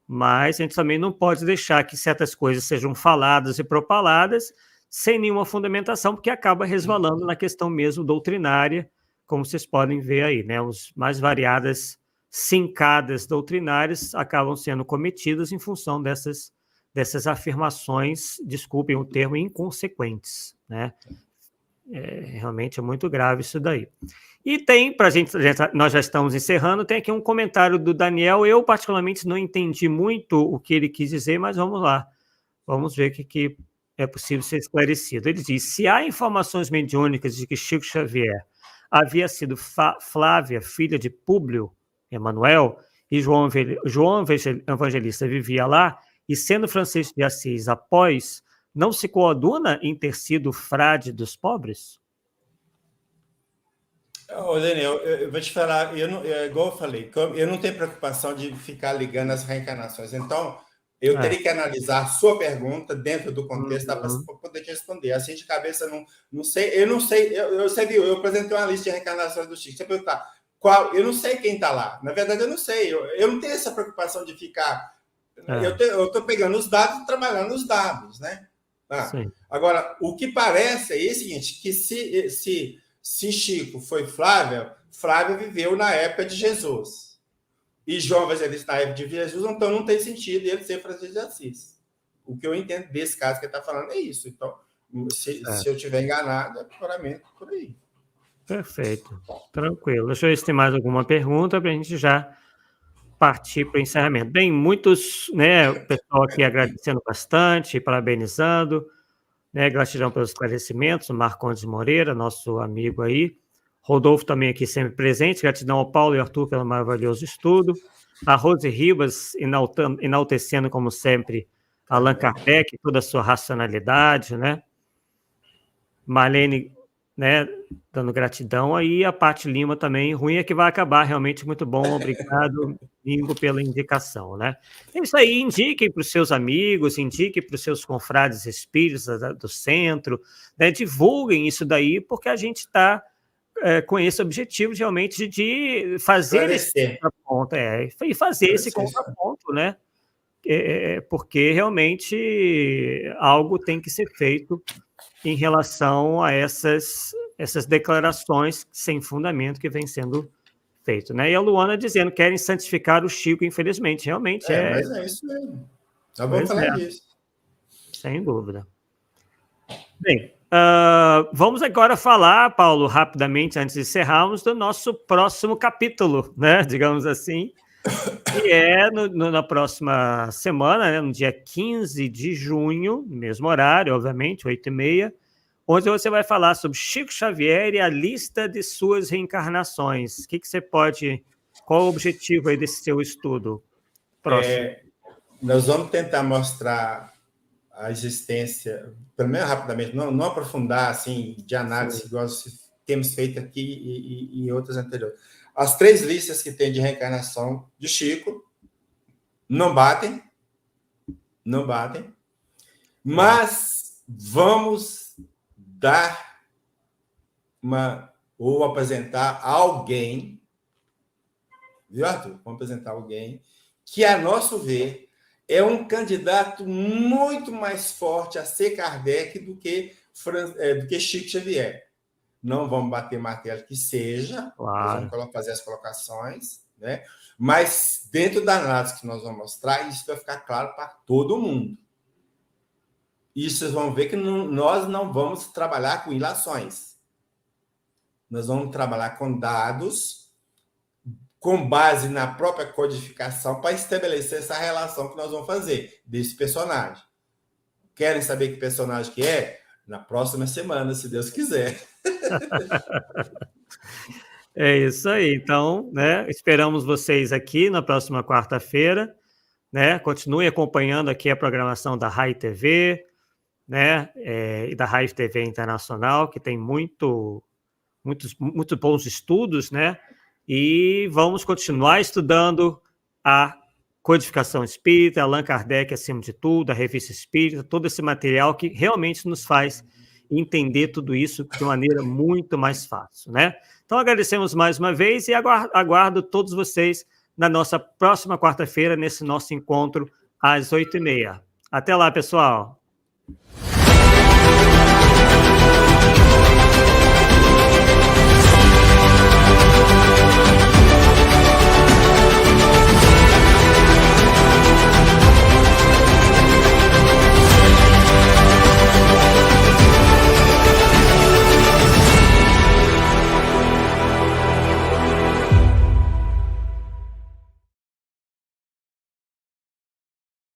S1: Mas a gente também não pode deixar que certas coisas sejam faladas e propaladas sem nenhuma fundamentação, porque acaba resvalando na questão mesmo doutrinária, como vocês podem ver aí. Né? Os mais variadas cincadas doutrinárias acabam sendo cometidas em função dessas afirmações, desculpem o termo, inconsequentes. Né? Realmente é muito grave isso daí. E tem, para a gente, nós já estamos encerrando, tem aqui um comentário do Daniel. Eu, particularmente, não entendi muito o que ele quis dizer, mas vamos lá. Vamos ver o que é possível ser esclarecido. Ele diz, se há informações mediúnicas de que Chico Xavier havia sido Flávia, filha de Públio Emanuel, e João Evangelista vivia lá, e sendo Francisco de Assis após, não se coaduna em ter sido frade dos pobres?
S2: Daniel, eu vou te falar, igual eu falei, eu não tenho preocupação de ficar ligando as reencarnações. Então, eu teria que analisar a sua pergunta dentro do contexto para poder te responder. Assim, de cabeça, não sei. Eu não sei. Você viu, eu apresentei uma lista de reencarnações do Chico. Você perguntar qual, eu não sei quem está lá. Na verdade, eu não sei. Eu não tenho essa preocupação de ficar. Eu estou pegando os dados e trabalhando os dados, né? Agora, o que parece é o seguinte: que se Chico foi Flávia viveu na época de Jesus. E João Evangelista na época de Jesus, então não tem sentido ele ser Francisco de Assis. O que eu entendo desse caso que ele está falando é isso. Então, se eu estiver enganado, é puramente por aí.
S1: Perfeito. Tranquilo. Deixa eu ver se tem mais alguma pergunta para a gente já partir para o encerramento. Bem, muitos, né, o pessoal aqui agradecendo bastante, parabenizando, né, gratidão pelos esclarecimentos, o Marcondes Moreira, nosso amigo aí, Rodolfo também aqui sempre presente, gratidão ao Paulo e Arthur pelo maravilhoso estudo, a Rose Ribas enaltecendo, como sempre, Allan Kardec, toda a sua racionalidade, né? Marlene, né, dando gratidão, aí a Paty Lima também, ruim é que vai acabar, realmente muito bom, obrigado, Mingo, pela indicação, né? É isso aí, indiquem para os seus amigos, indiquem para os seus confrades espíritos do centro, né, divulguem isso daí, porque a gente está com esse objetivo realmente de fazer esse contraponto, e fazer esse contraponto, né? Porque realmente algo tem que ser feito em relação a essas declarações sem fundamento que vem sendo feito, né? E a Luana dizendo que querem santificar o Chico, infelizmente, realmente
S2: mas é isso mesmo. Nós vamos falar disso.
S1: Sem dúvida. Bem, vamos agora falar, Paulo, rapidamente, antes de encerrarmos, do nosso próximo capítulo, né? Digamos assim, E é na próxima semana, né, no dia 15 de junho, mesmo horário, obviamente, 8h30, onde você vai falar sobre Chico Xavier e a lista de suas reencarnações. O que você pode... Qual o objetivo aí desse seu estudo próximo?
S2: Nós vamos tentar mostrar a existência, pelo menos rapidamente, não aprofundar assim, de análise, sim, igual temos feito aqui e outras anteriores. As 3 listas que tem de reencarnação de Chico não batem, mas vamos dar ou apresentar alguém, viu, Arthur? Vamos apresentar alguém que, a nosso ver, é um candidato muito mais forte a ser Kardec do que Chico Xavier. Não vamos bater martelo que seja, claro, nós vamos fazer as colocações, né? Mas dentro da análise que nós vamos mostrar, isso vai ficar claro para todo mundo. E vocês vão ver que nós não vamos trabalhar com ilações. Nós vamos trabalhar com dados, com base na própria codificação, para estabelecer essa relação que nós vamos fazer desse personagem. Querem saber que personagem que é? Na próxima semana, se Deus quiser.
S1: É isso aí. Então, né, esperamos vocês aqui na próxima quarta-feira, né? Continue acompanhando aqui a programação da RAI TV, né, e da RAI TV Internacional, que tem muito bons estudos, né? E vamos continuar estudando a codificação espírita, Allan Kardec acima de tudo, a revista espírita, todo esse material que realmente nos faz entender tudo isso de maneira muito mais fácil, né? Então, agradecemos mais uma vez e aguardo todos vocês na nossa próxima quarta-feira, nesse nosso encontro às 8h30. Até lá, pessoal!